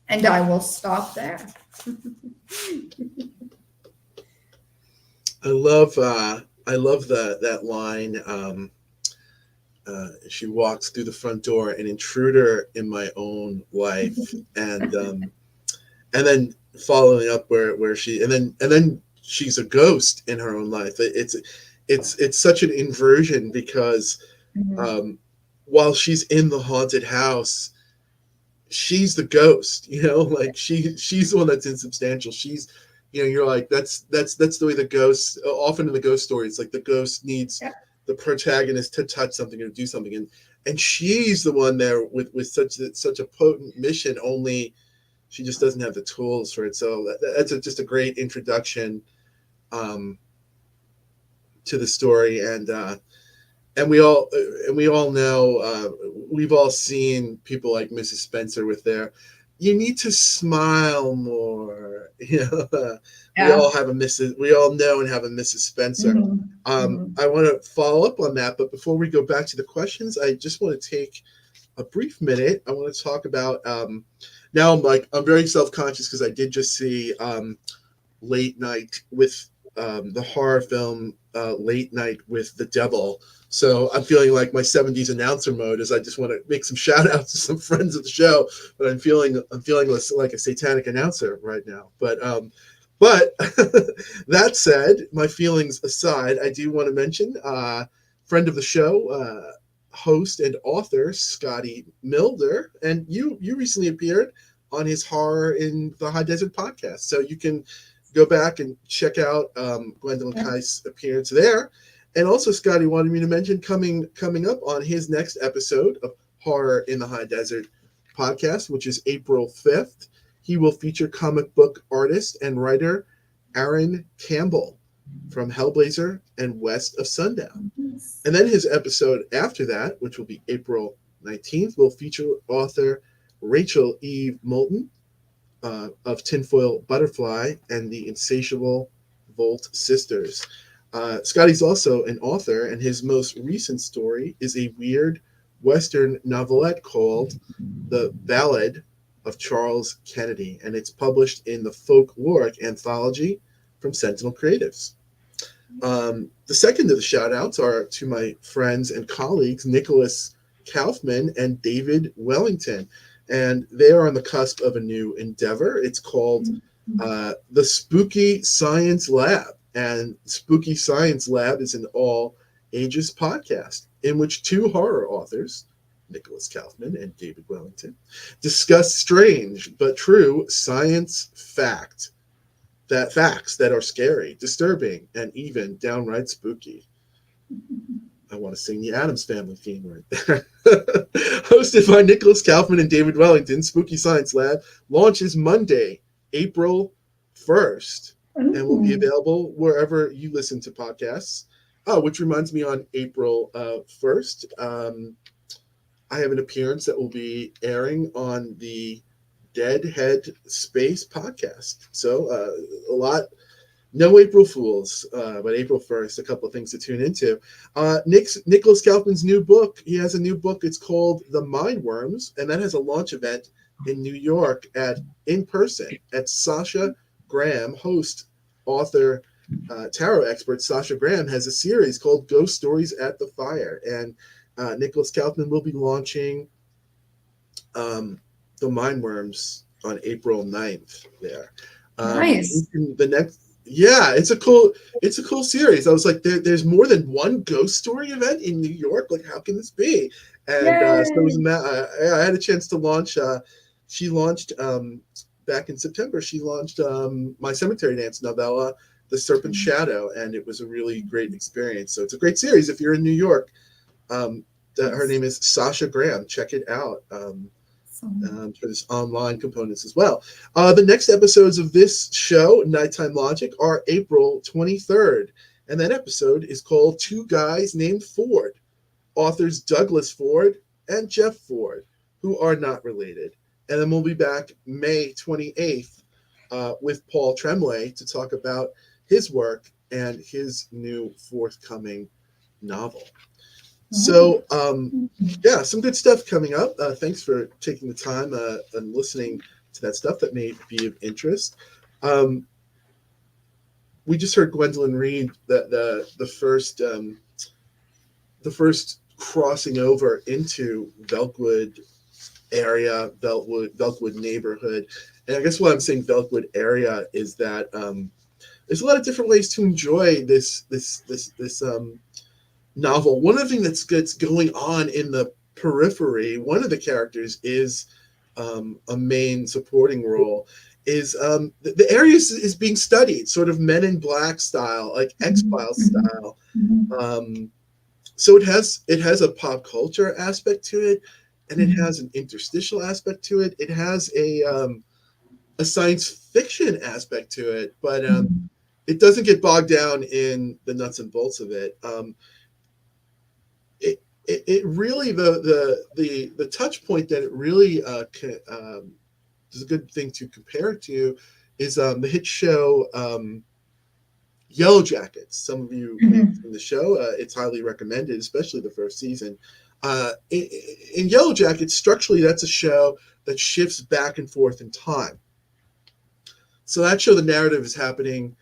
And I will stop there. I love that line. She walks through the front door, an intruder in my own life, and then following up where she and then she's a ghost in her own life. It's such an inversion because while she's in the haunted house, she's the ghost. Like she's the one that's insubstantial. You're like that's the way the ghost. Often in the ghost story, it's like the ghost needs the protagonist to touch something or do something, and she's the one there with such a potent mission. Only she just doesn't have the tools for it. So that's just a great introduction um, to the story, and we all know we've all seen people like Mrs. Spencer with their "you need to smile more." We Yeah. all have a Mrs. We all know and have a Mrs. Spencer. I want to follow up on that, but before we go back to the questions, I just want to take a brief minute. I want to talk about now. I'm very self conscious because I did just see Late Night with the horror film Late Night with the Devil. So I'm feeling like my 70s announcer mode is I just want to make some shout outs to some friends of the show, but I'm feeling like a satanic announcer right now. But that said, my feelings aside, I do want to mention friend of the show, host and author Scotty Milder, and you recently appeared on his Horror in the High Desert podcast, so you can go back and check out Gwendolyn Kiste's appearance there. And also, Scotty wanted me to mention coming up on his next episode of Horror in the High Desert podcast, which is April 5th. He will feature comic book artist and writer Aaron Campbell from Hellblazer and West of Sundown. And then his episode after that, which will be April 19th, will feature author Rachel Eve Moulton of Tinfoil Butterfly and the Insatiable Volt Sisters. Scotty's also an author, and his most recent story is a weird Western novelette called The Ballad of Charles Kennedy, and it's published in the folkloric anthology from Sentinel Creatives. The second of the shout-outs are to my friends and colleagues, Nicholas Kaufman and David Wellington, and they are on the cusp of a new endeavor. It's called the Spooky Science Lab, and Spooky Science Lab is an all-ages podcast in which two horror authors, Nicholas Kaufman and David Wellington, discuss strange but true science facts that are scary, disturbing, and even downright spooky. I want to sing the Addams Family theme right there. Hosted by Nicholas Kaufman and David Wellington, Spooky Science Lab launches Monday, April 1st, and will be available wherever you listen to podcasts. Which reminds me, on April 1st, I have an appearance that will be airing on the Deadhead Space podcast. So no April Fools, but April 1st, a couple of things to tune into. Nicholas Kaufman's new book, he has a new book. It's called The Mindworms, and that has a launch event in New York in person at Sasha Graham, host, author, tarot expert Sasha Graham has a series called Ghost Stories at the Fire, and Nicholas Kaufman will be launching The Mindworms on April 9th there. Nice. The next, yeah, it's a cool series. I was like, there's more than one ghost story event in New York. Like, how can this be? And so it was I had a chance to launch. She launched back in September. She launched my Cemetery Dance novella, The Serpent Shadow, and it was a really great experience. So it's a great series if you're in New York. Her name is Sasha Graham. Check it out. For this online components as well. The next episodes of this show, Nighttime Logic, are April 23rd. And that episode is called Two Guys Named Ford, authors Douglas Ford and Jeff Ford, who are not related. And then we'll be back May 28th with Paul Tremblay to talk about his work and his new forthcoming novel. So, yeah, some good stuff coming up. Thanks for taking the time and listening to that stuff that may be of interest. We just heard Gwendolyn read the first crossing over into Velkwood area, Velkwood neighborhood. And I guess why I'm saying Velkwood area is that there's a lot of different ways to enjoy this novel. One of the things that's going on in the periphery, one of the characters is a main supporting role, is the area is being studied, sort of Men in Black style, like X-Files style. So it has a pop culture aspect to it, and it Mhm. has an interstitial aspect to it. It has a science fiction aspect to it, but Mhm. it doesn't get bogged down in the nuts and bolts of it. It really the touch point that it really is a good thing to compare it to is the hit show Yellow Jackets. Some of you may have Mhm. seen the show. It's highly recommended, especially the first season. In Yellow Jackets, structurally, that's a show that shifts back and forth in time. So that show, the narrative is happening,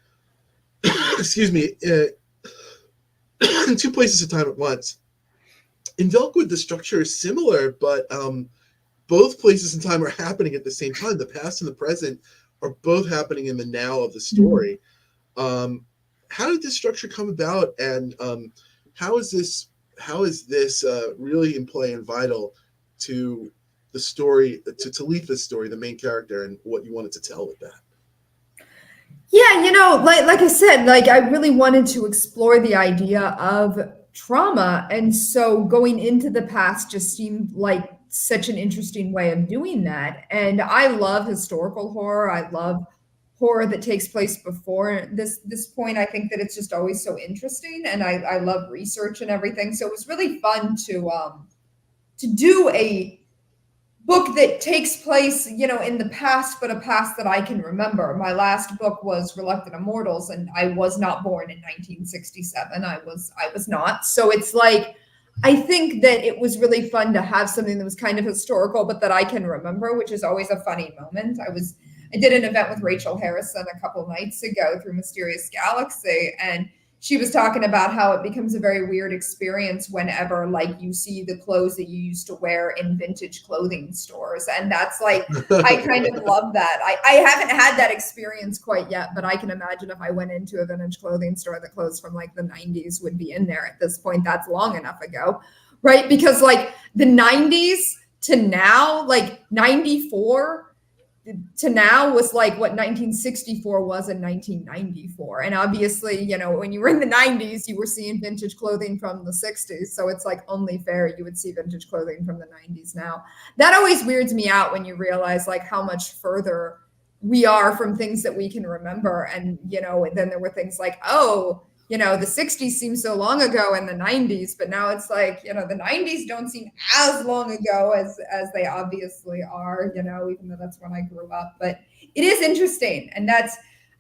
excuse me, in two places of time at once. In Velkwood, the structure is similar, but both places in time are happening at the same time. The past and the present are both happening in the now of the Mhm. story. Um, how did this structure come about, and how is this how is this really in play and vital to the story, to Talitha's story, the main character, and what you wanted to tell with that? Yeah, like I said, like I really wanted to explore the idea of trauma, and so going into the past just seemed like such an interesting way of doing that. And I love historical horror. I love horror that takes place before this point. I think that it's just always so interesting, and I love research and everything. So it was really fun to do a book that takes place, in the past, but a past that I can remember. My last book was Reluctant Immortals, and I was not born in 1967. I was not. So it's like I think that it was really fun to have something that was kind of historical, but that I can remember, which is always a funny moment. I did an event with Rachel Harrison a couple nights ago through Mysterious Galaxy, and she was talking about how it becomes a very weird experience whenever like you see the clothes that you used to wear in vintage clothing stores, and that's like I kind of love that. I haven't had that experience quite yet, but I can imagine if I went into a vintage clothing store, the clothes from like the 90s would be in there at this point. That's long enough ago, right? Because like the 90s to now, like 94 to now was like what 1964 was in 1994. And obviously, when you were in the 90s, you were seeing vintage clothing from the 60s. So it's like only fair you would see vintage clothing from the 90s now. That always weirds me out when you realize like how much further we are from things that we can remember. And, then there were things like, oh, the 60s seemed so long ago in the 90s, but now it's like, the 90s don't seem as long ago as they obviously are, even though that's when I grew up. But it is interesting. And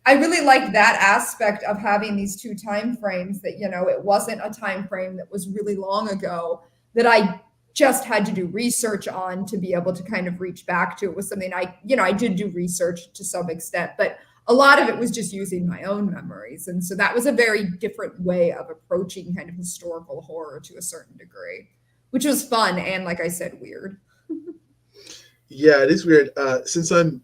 I really like that aspect of having these two time frames that, it wasn't a time frame that was really long ago that I just had to do research on to be able to kind of reach back to. It was something I did do research to some extent, but a lot of it was just using my own memories. And so that was a very different way of approaching kind of historical horror to a certain degree, which was fun and, like I said, weird. Yeah, it is weird. Since I'm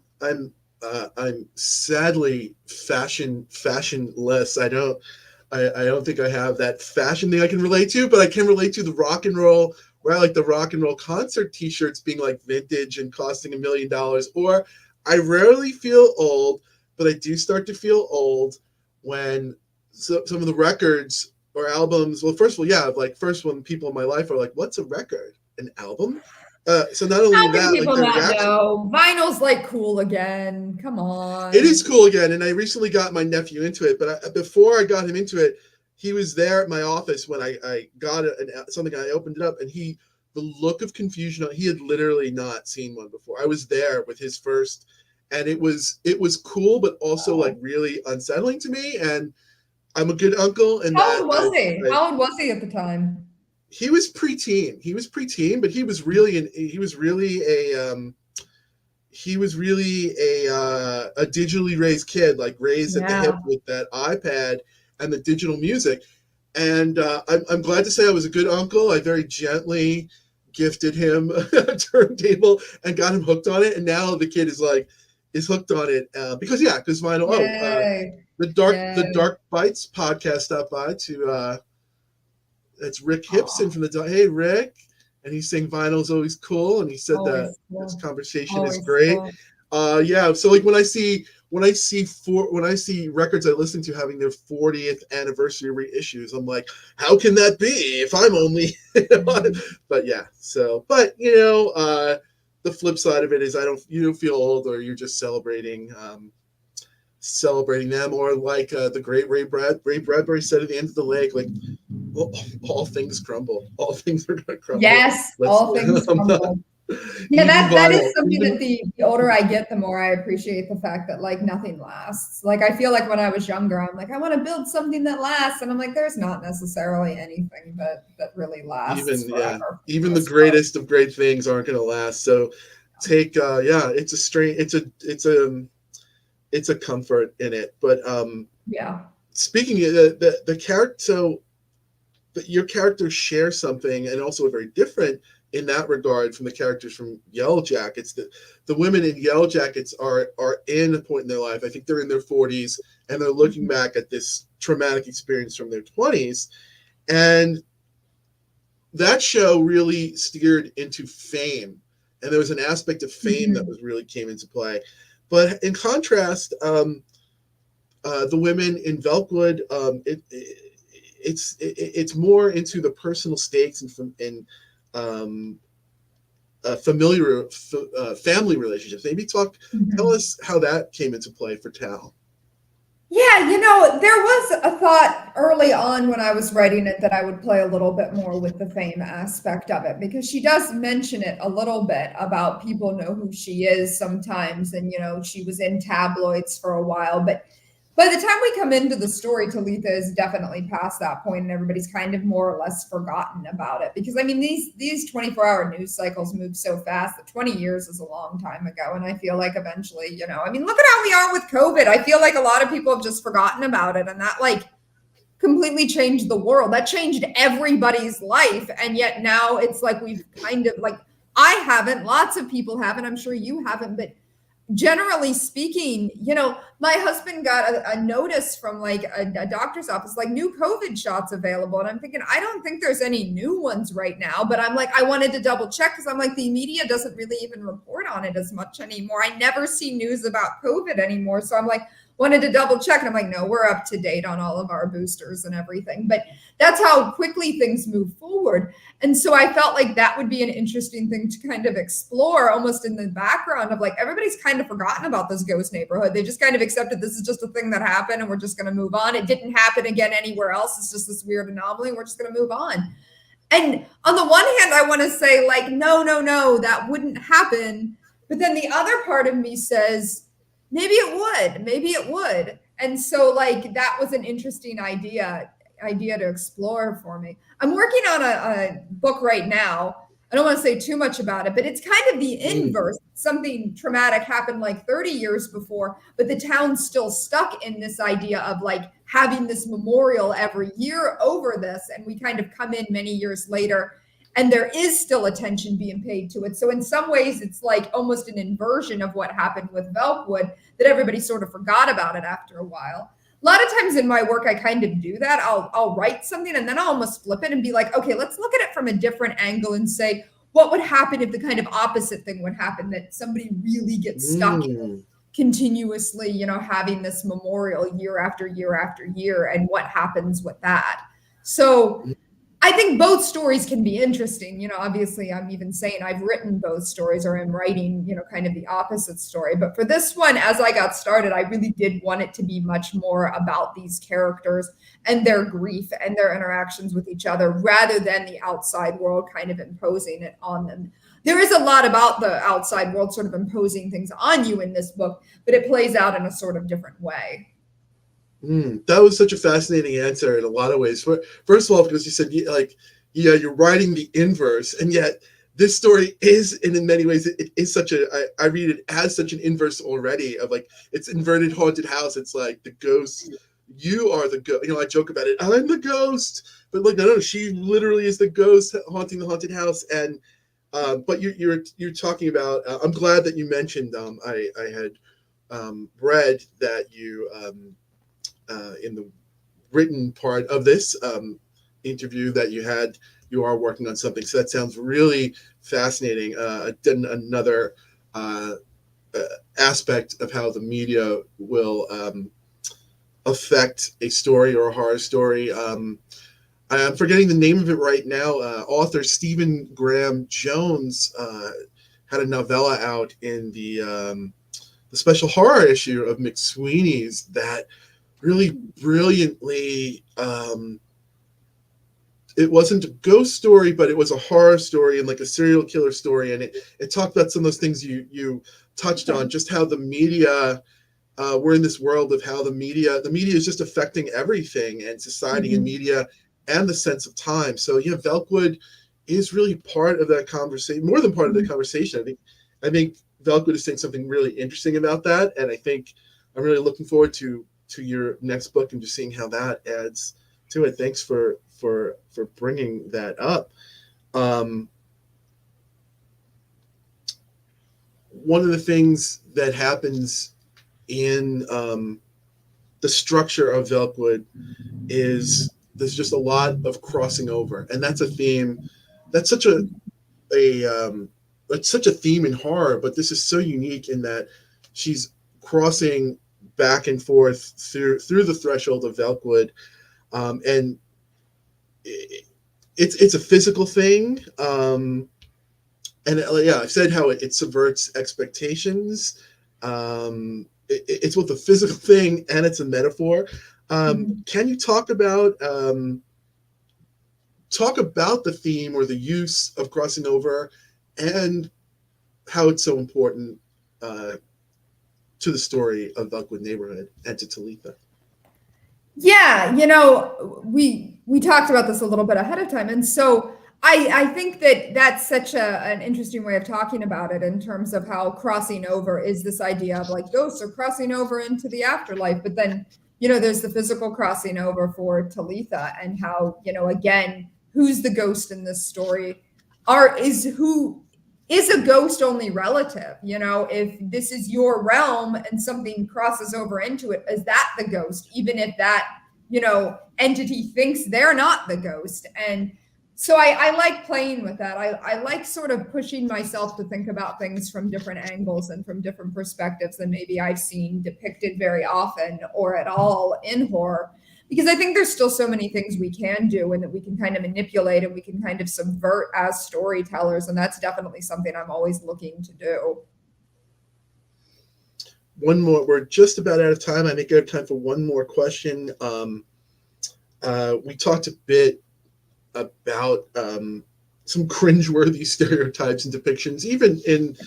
sadly fashionless. I don't think I have that fashion thing I can relate to, but I can relate to the rock and roll, where I like the rock and roll concert T-shirts being like vintage and costing $1 million. Or I rarely feel old, but I do start to feel old when some of the records or albums. Well, first of all, yeah, like first when people in my life are like, "What's a record? An album?" So not only How can that, like people their not reaction, know? Vinyl's like cool again. Come it is on. cool again, and I recently got my nephew into it. But before I got him into it, he was there at my office when I got something. I opened it up, and the look of confusion. He had literally not seen one before. I was there with his first, and it was cool, but also like Oh. really unsettling to me. And I'm a good uncle, and How that old was he? I How old was he at the time? he was preteen. He was preteen, but he was really a digitally raised kid, like raised at the hip Yeah. with that iPad and the digital music. And I'm glad to say I was a good uncle. I very gently gifted him a turntable and got him hooked on it. And now the kid is hooked on it because vinyl. Yay. The Yay. Dark Bites podcast stopped by to that's Rick Hipson Aw. from the Hey Rick, and he's saying vinyl's always cool, and he said that Always this cool. conversation is Always great. cool. Yeah, so like when I see when I see records I listen to having their 40th anniversary reissues, I'm like, how can that be if I'm only but yeah, so but the flip side of it is you don't feel old, or you're just celebrating them, or like the great Ray Bradbury said at the end of the lake, like all things crumble, all things are going to crumble. Yes, Let's all things not, crumble. Yeah, even that is vinyl, something even that the older I get, the more I appreciate the fact that like nothing lasts. Like I feel like when I was younger, I'm like, I want to build something that lasts. And I'm like, there's not necessarily anything that really lasts yeah, forever for the even the most part. greatest of great things aren't going to last. So take it's a strange, it's a comfort in it. But Yeah. speaking of the character, so your characters share something, and also are very different in that regard from the characters from Yellow Jackets. The women in Yellow Jackets are in a point in their life. I think they're in their 40s, and they're looking back at this traumatic experience from their 20s, and that show really steered into fame, and there was an aspect of fame that Mhm. was really came into play. But in contrast, the women in Velkwood, it's more into the personal stakes and um, family relationships. Maybe tell Mhm. us how that came into play for Tal. Yeah, there was a thought early on when I was writing it that I would play a little bit more with the fame aspect of it because she does mention it a little bit about people know who she is sometimes. And, she was in tabloids for a while. But by the time we come into the story, Talitha is definitely past that point, and everybody's kind of more or less forgotten about it. Because I mean, these 24-hour news cycles move so fast that 20 years is a long time ago, and I feel like eventually, I mean, look at how we are with COVID. I feel like a lot of people have just forgotten about it, and that like completely changed the world. That changed everybody's life, and yet now it's like we've kind of like I haven't, lots of people haven't. I'm sure you haven't, but generally speaking, my husband got a notice from like a doctor's office, like new COVID shots available. And I'm thinking, I don't think there's any new ones right now. But I'm like, I wanted to double check because I'm like, the media doesn't really even report on it as much anymore. I never see news about COVID anymore. So I'm like, wanted to double check. And I'm like, no, we're up to date on all of our boosters and everything. But that's how quickly things move forward. And so I felt like that would be an interesting thing to kind of explore almost in the background of like everybody's kind of forgotten about this ghost neighborhood. They just kind of accepted this is just a thing that happened and we're just going to move on. It didn't happen again anywhere else. It's just this weird anomaly. We're just going to move on. And on the one hand, I want to say, like, no, no, no, that wouldn't happen. But then the other part of me says, maybe it would, maybe it would. And so, like, that was an interesting idea to explore for me. I'm working on a book right now. I don't want to say too much about it, but it's kind of the inverse. Something traumatic happened like 30 years before, but the town's still stuck in this idea of like having this memorial every year over this. And we kind of come in many years later and there is still attention being paid to it. So in some ways, it's like almost an inversion of what happened with Velkwood, that everybody sort of forgot about it after a while. A lot of times in my work, I kind of do that. I'll write something and then I'll almost flip it and be like, okay, let's look at it from a different angle and say, what would happen if the kind of opposite thing would happen, that somebody really gets stuck continuously, having this memorial year after year after year, and what happens with that. So I think both stories can be interesting. Obviously, I'm even saying I've written both stories, or I'm writing, kind of the opposite story. But for this one, as I got started, I really did want it to be much more about these characters and their grief and their interactions with each other, rather than the outside world kind of imposing it on them. There is a lot about the outside world sort of imposing things on you in this book, but it plays out in a sort of different way. That was such a fascinating answer in a lot of ways. First of all, because you said yeah, you're writing the inverse, and yet this story is, and in many ways, it is such a. I read it as such an inverse already of like it's inverted haunted house. It's like the ghost. You are the ghost. I joke about it. I'm the ghost, but like no, she literally is the ghost haunting the haunted house. And but you're talking about. I'm glad that you mentioned. I had read that you. In the written part of this interview that you are working on something. So that sounds really fascinating. Another aspect of how the media will affect a story or a horror story. I'm forgetting the name of it right now. Author Stephen Graham Jones had a novella out in the special horror issue of McSweeney's that really brilliantly. It wasn't a ghost story, but it was a horror story and like a serial killer story, and it talked about some of those things you touched on, just how the media. We're in this world of how the media is just affecting everything, and society and Mhm. media and the sense of time. So yeah, Velkwood is really part of that conversation, more than part of the Mhm. conversation. I think Velkwood is saying something really interesting about that, and I think I'm really looking forward to your next book and just seeing how that adds to it. Thanks for bringing that up. Um, One of the things that happens in the structure of Velkwood is there's just a lot of crossing over, and that's a theme. That's such a that's such a theme in horror, but this is so unique in that she's crossing back and forth through the threshold of Velkwood, and it's a physical thing. And yeah, I've said how it subverts expectations. It's both a physical thing and it's a metaphor. Mhm. Can you talk about the theme or the use of crossing over and how it's so important uh, to the story of Elkwood neighborhood and to Talitha? Yeah, we talked about this a little bit ahead of time, and so I think that that's such an interesting way of talking about it in terms of how crossing over is this idea of like ghosts are crossing over into the afterlife, but then there's the physical crossing over for Talitha, and how again, who's the ghost in this story? Are is who is a ghost only relative? If this is your realm and something crosses over into it, is that the ghost, even if that entity thinks they're not the ghost? And so I like playing with that. I like sort of pushing myself to think about things from different angles and from different perspectives than maybe I've seen depicted very often or at all in horror, because I think there's still so many things we can do and that we can kind of manipulate and we can kind of subvert as storytellers. And that's definitely something I'm always looking to do. One more. We're just about out of time. I think I have time for one more question. We talked a bit about some cringeworthy stereotypes and depictions, even in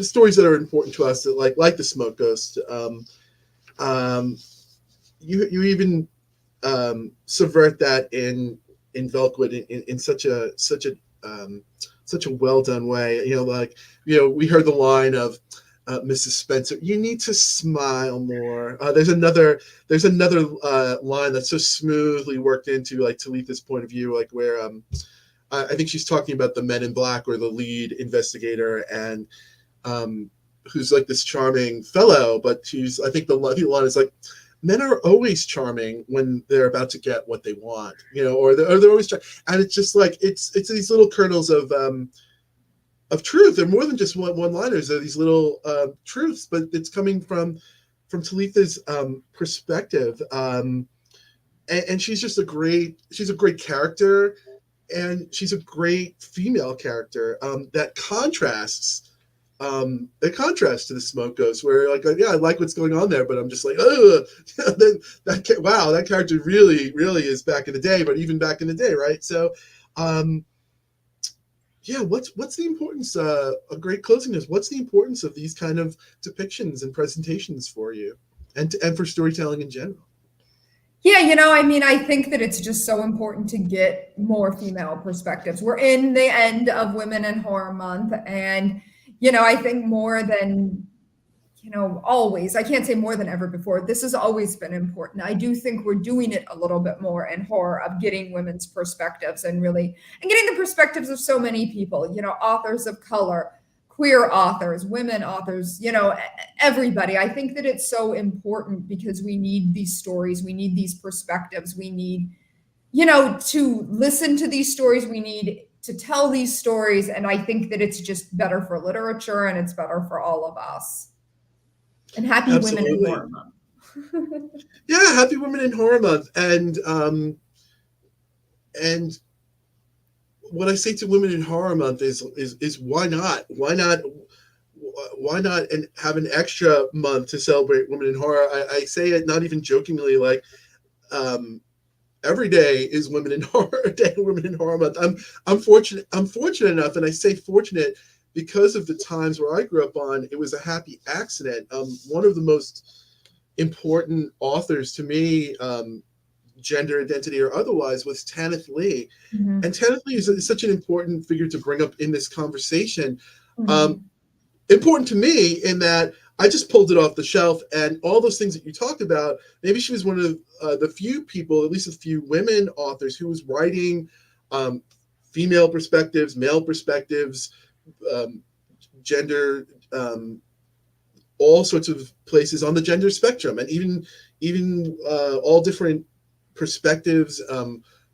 stories that are important to us, that like the smoke ghost. Um, you even subvert that in Velkwood in such a well done way. We heard the line of Mrs. Spencer, you need to smile more. There's another line that's so smoothly worked into like Talitha's point of view, like where I think she's talking about the Men in Black or the lead investigator, and who's like this charming fellow, but I think the line is like, men are always charming when they're about to get what they want, or they're always trying. And it's just like it's these little kernels of truth. They're more than just one liners. They're these little truths, but it's coming from Talitha's perspective. And she's a great character, and she's a great female character that contrasts to the smoke ghost, where like, yeah, I like what's going on there, but I'm just like, oh, wow, that character really is back in the day, but even back in the day, right? So um yeah, what's the importance, a great closing is, what's the importance of these kind of depictions and presentations for you, and for storytelling in general? Yeah, I mean, I think that it's just so important to get more female perspectives. We're in the end of Women in Horror Month, and I think more than always, I can't say more than ever before, this has always been important. I do think we're doing it a little bit more in horror, of getting women's perspectives and getting the perspectives of so many people, authors of color, queer authors, women authors, everybody. I think that it's so important because we need these stories, we need these perspectives, we need, to listen to these stories, we need to tell these stories. And I think that it's just better for literature and it's better for all of us. And happy Women in Absolutely. Horror Month. Yeah, happy Women in Horror Month. And what I say to Women in Horror Month is why not? Why not and have an extra month to celebrate women in horror? I say it not even jokingly, like um, every day is Women in Horror Day, Women in Horror Month. I'm fortunate. I'm fortunate enough, and I say fortunate because of the times where I grew up on. It was a happy accident. One of the most important authors to me, gender identity or otherwise, was Tanith Lee. Mm-hmm. And Tanith Lee is such an important figure to bring up in this conversation. Mm-hmm. Important to me in that I just pulled it off the shelf, and all those things that you talked about. Maybe she was one of the few people, at least a few women authors, who was writing female perspectives, male perspectives, gender, all sorts of places on the gender spectrum, and even all different perspectives,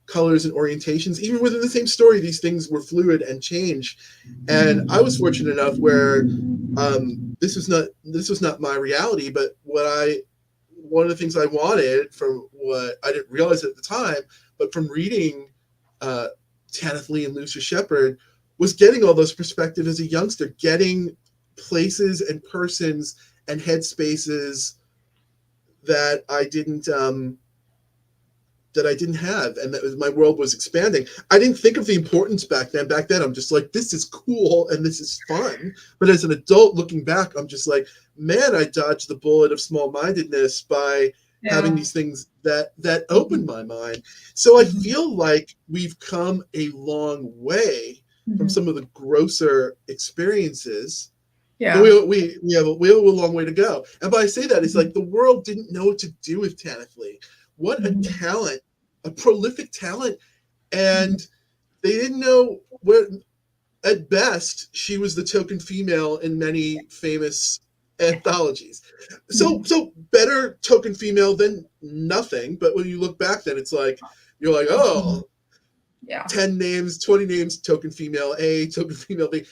colors and orientations. Even within the same story, these things were fluid and changed. And I was fortunate enough where this was not my reality, but one of the things I wanted from what I didn't realize at the time, but from reading Tanith Lee and Lucia Shepard, was getting all those perspectives as a youngster, getting places and persons and headspaces that I didn't have, and that my world was expanding. I didn't think of the importance back then. Back then, I'm just like, this is cool and this is fun. But as an adult looking back, I'm just like, man, I dodged the bullet of small-mindedness by having these things that opened my mind. So I feel like we've come a long way from some of the grosser experiences. Yeah. But we have a long way to go. And by I say that, it's like the world didn't know what to do with Tanith Lee. What a talent, a prolific talent. And they didn't know where, at best, she was the token female in many famous anthologies. So better token female than nothing. But when you look back, then it's like, you're like, oh, Yeah. 10 names, 20 names, token female A, token female B.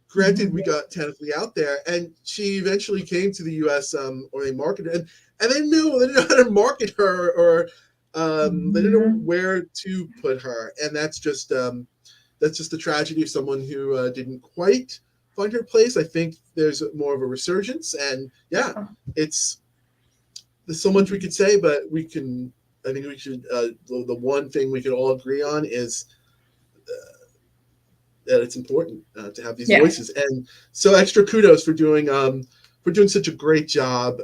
Granted, we got Tanith Lee out there, and she eventually came to the U.S. Or they marketed, and they didn't know how to market her, or they didn't know where to put her, and that's just the tragedy of someone who didn't quite find her place. I think there's more of a resurgence, and there's so much we could say, but I think we should. The one thing we could all agree on is that it's important to have these voices. And so extra kudos for doing such a great job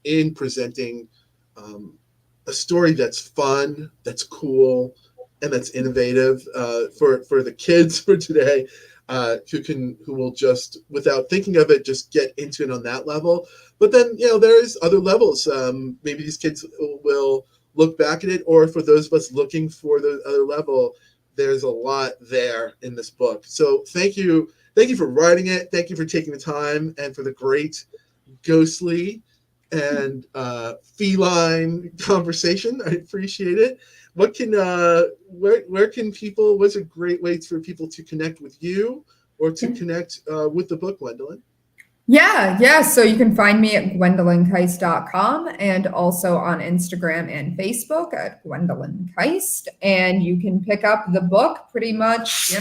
in presenting a story that's fun, that's cool, and that's innovative for the kids for today, who will just, without thinking of it, just get into it on that level. But then, there's other levels. Maybe these kids will look back at it, or for those of us looking for the other level, there's a lot there in this book. So thank you for writing it. Thank you for taking the time and for the great ghostly and feline conversation. I appreciate it. What can where can people? What's a great way for people to connect with you or to connect with the book, Gwendolyn? Yeah. So you can find me at gwendolynKiste.com and also on Instagram and Facebook at Gwendolyn Kiste. And you can pick up the book pretty much,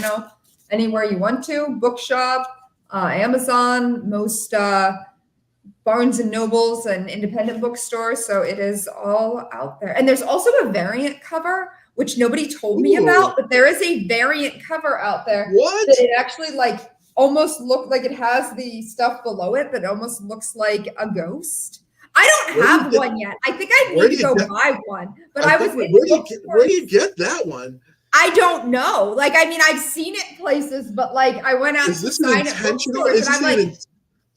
anywhere you want to, bookshop, Amazon, most Barnes and Nobles and independent bookstores. So it is all out there. And there's also a variant cover, which nobody told me about, but there is a variant cover out there. What? That it actually almost look like it has the stuff below it that almost looks like a ghost. I don't have one yet. I think I need to go buy one. But where do you get that one? I don't know. I've seen it places, but I went out to sign at bookstores, and I'm like,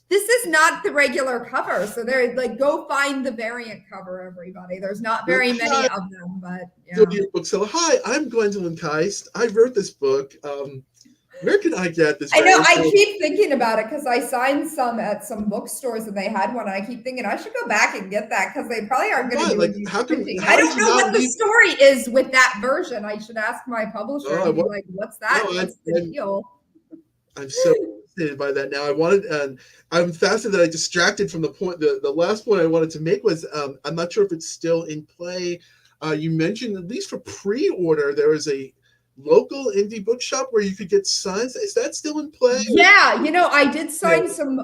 this is not the regular cover. So they're go find the variant cover, everybody. There's not very many of them, but So hi, I'm Gwendolyn Kiste. I wrote this book. Where can I get this? I know. I keep thinking about it because I signed some at some bookstores and they had one. And I keep thinking I should go back and get that because they probably aren't going to do it. I don't know what the story is with that version. I should ask my publisher and be like, "What's that? What's the deal?" I'm so fascinated by that now. And I'm fascinated that I distracted from the point. The last point I wanted to make was I'm not sure if it's still in play. You mentioned, at least for pre-order, there was a local indie bookshop where you could get signs. Is that still in play? Yeah, I did sign Yeah. some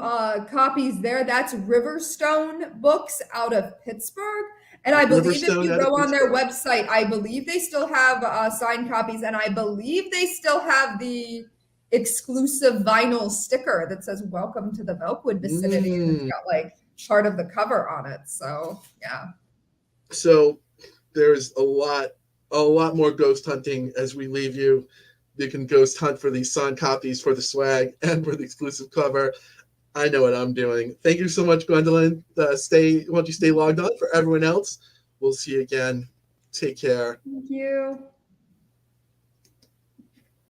copies there. That's Riverstone Books out of Pittsburgh. And I believe if Riverstone you out of go on their Pittsburgh. website, I believe they still have signed copies, and I believe they still have the exclusive vinyl sticker that says "Welcome to the Velkwood vicinity," and it's Mm. got like part of the cover on it. So yeah. So there's a lot more ghost hunting as we leave you. You can ghost hunt for these signed copies for the swag and for the exclusive cover. I know what I'm doing. Thank you so much, Gwendolyn. Why don't you stay logged on? For everyone else, we'll see you again. Take care. Thank you.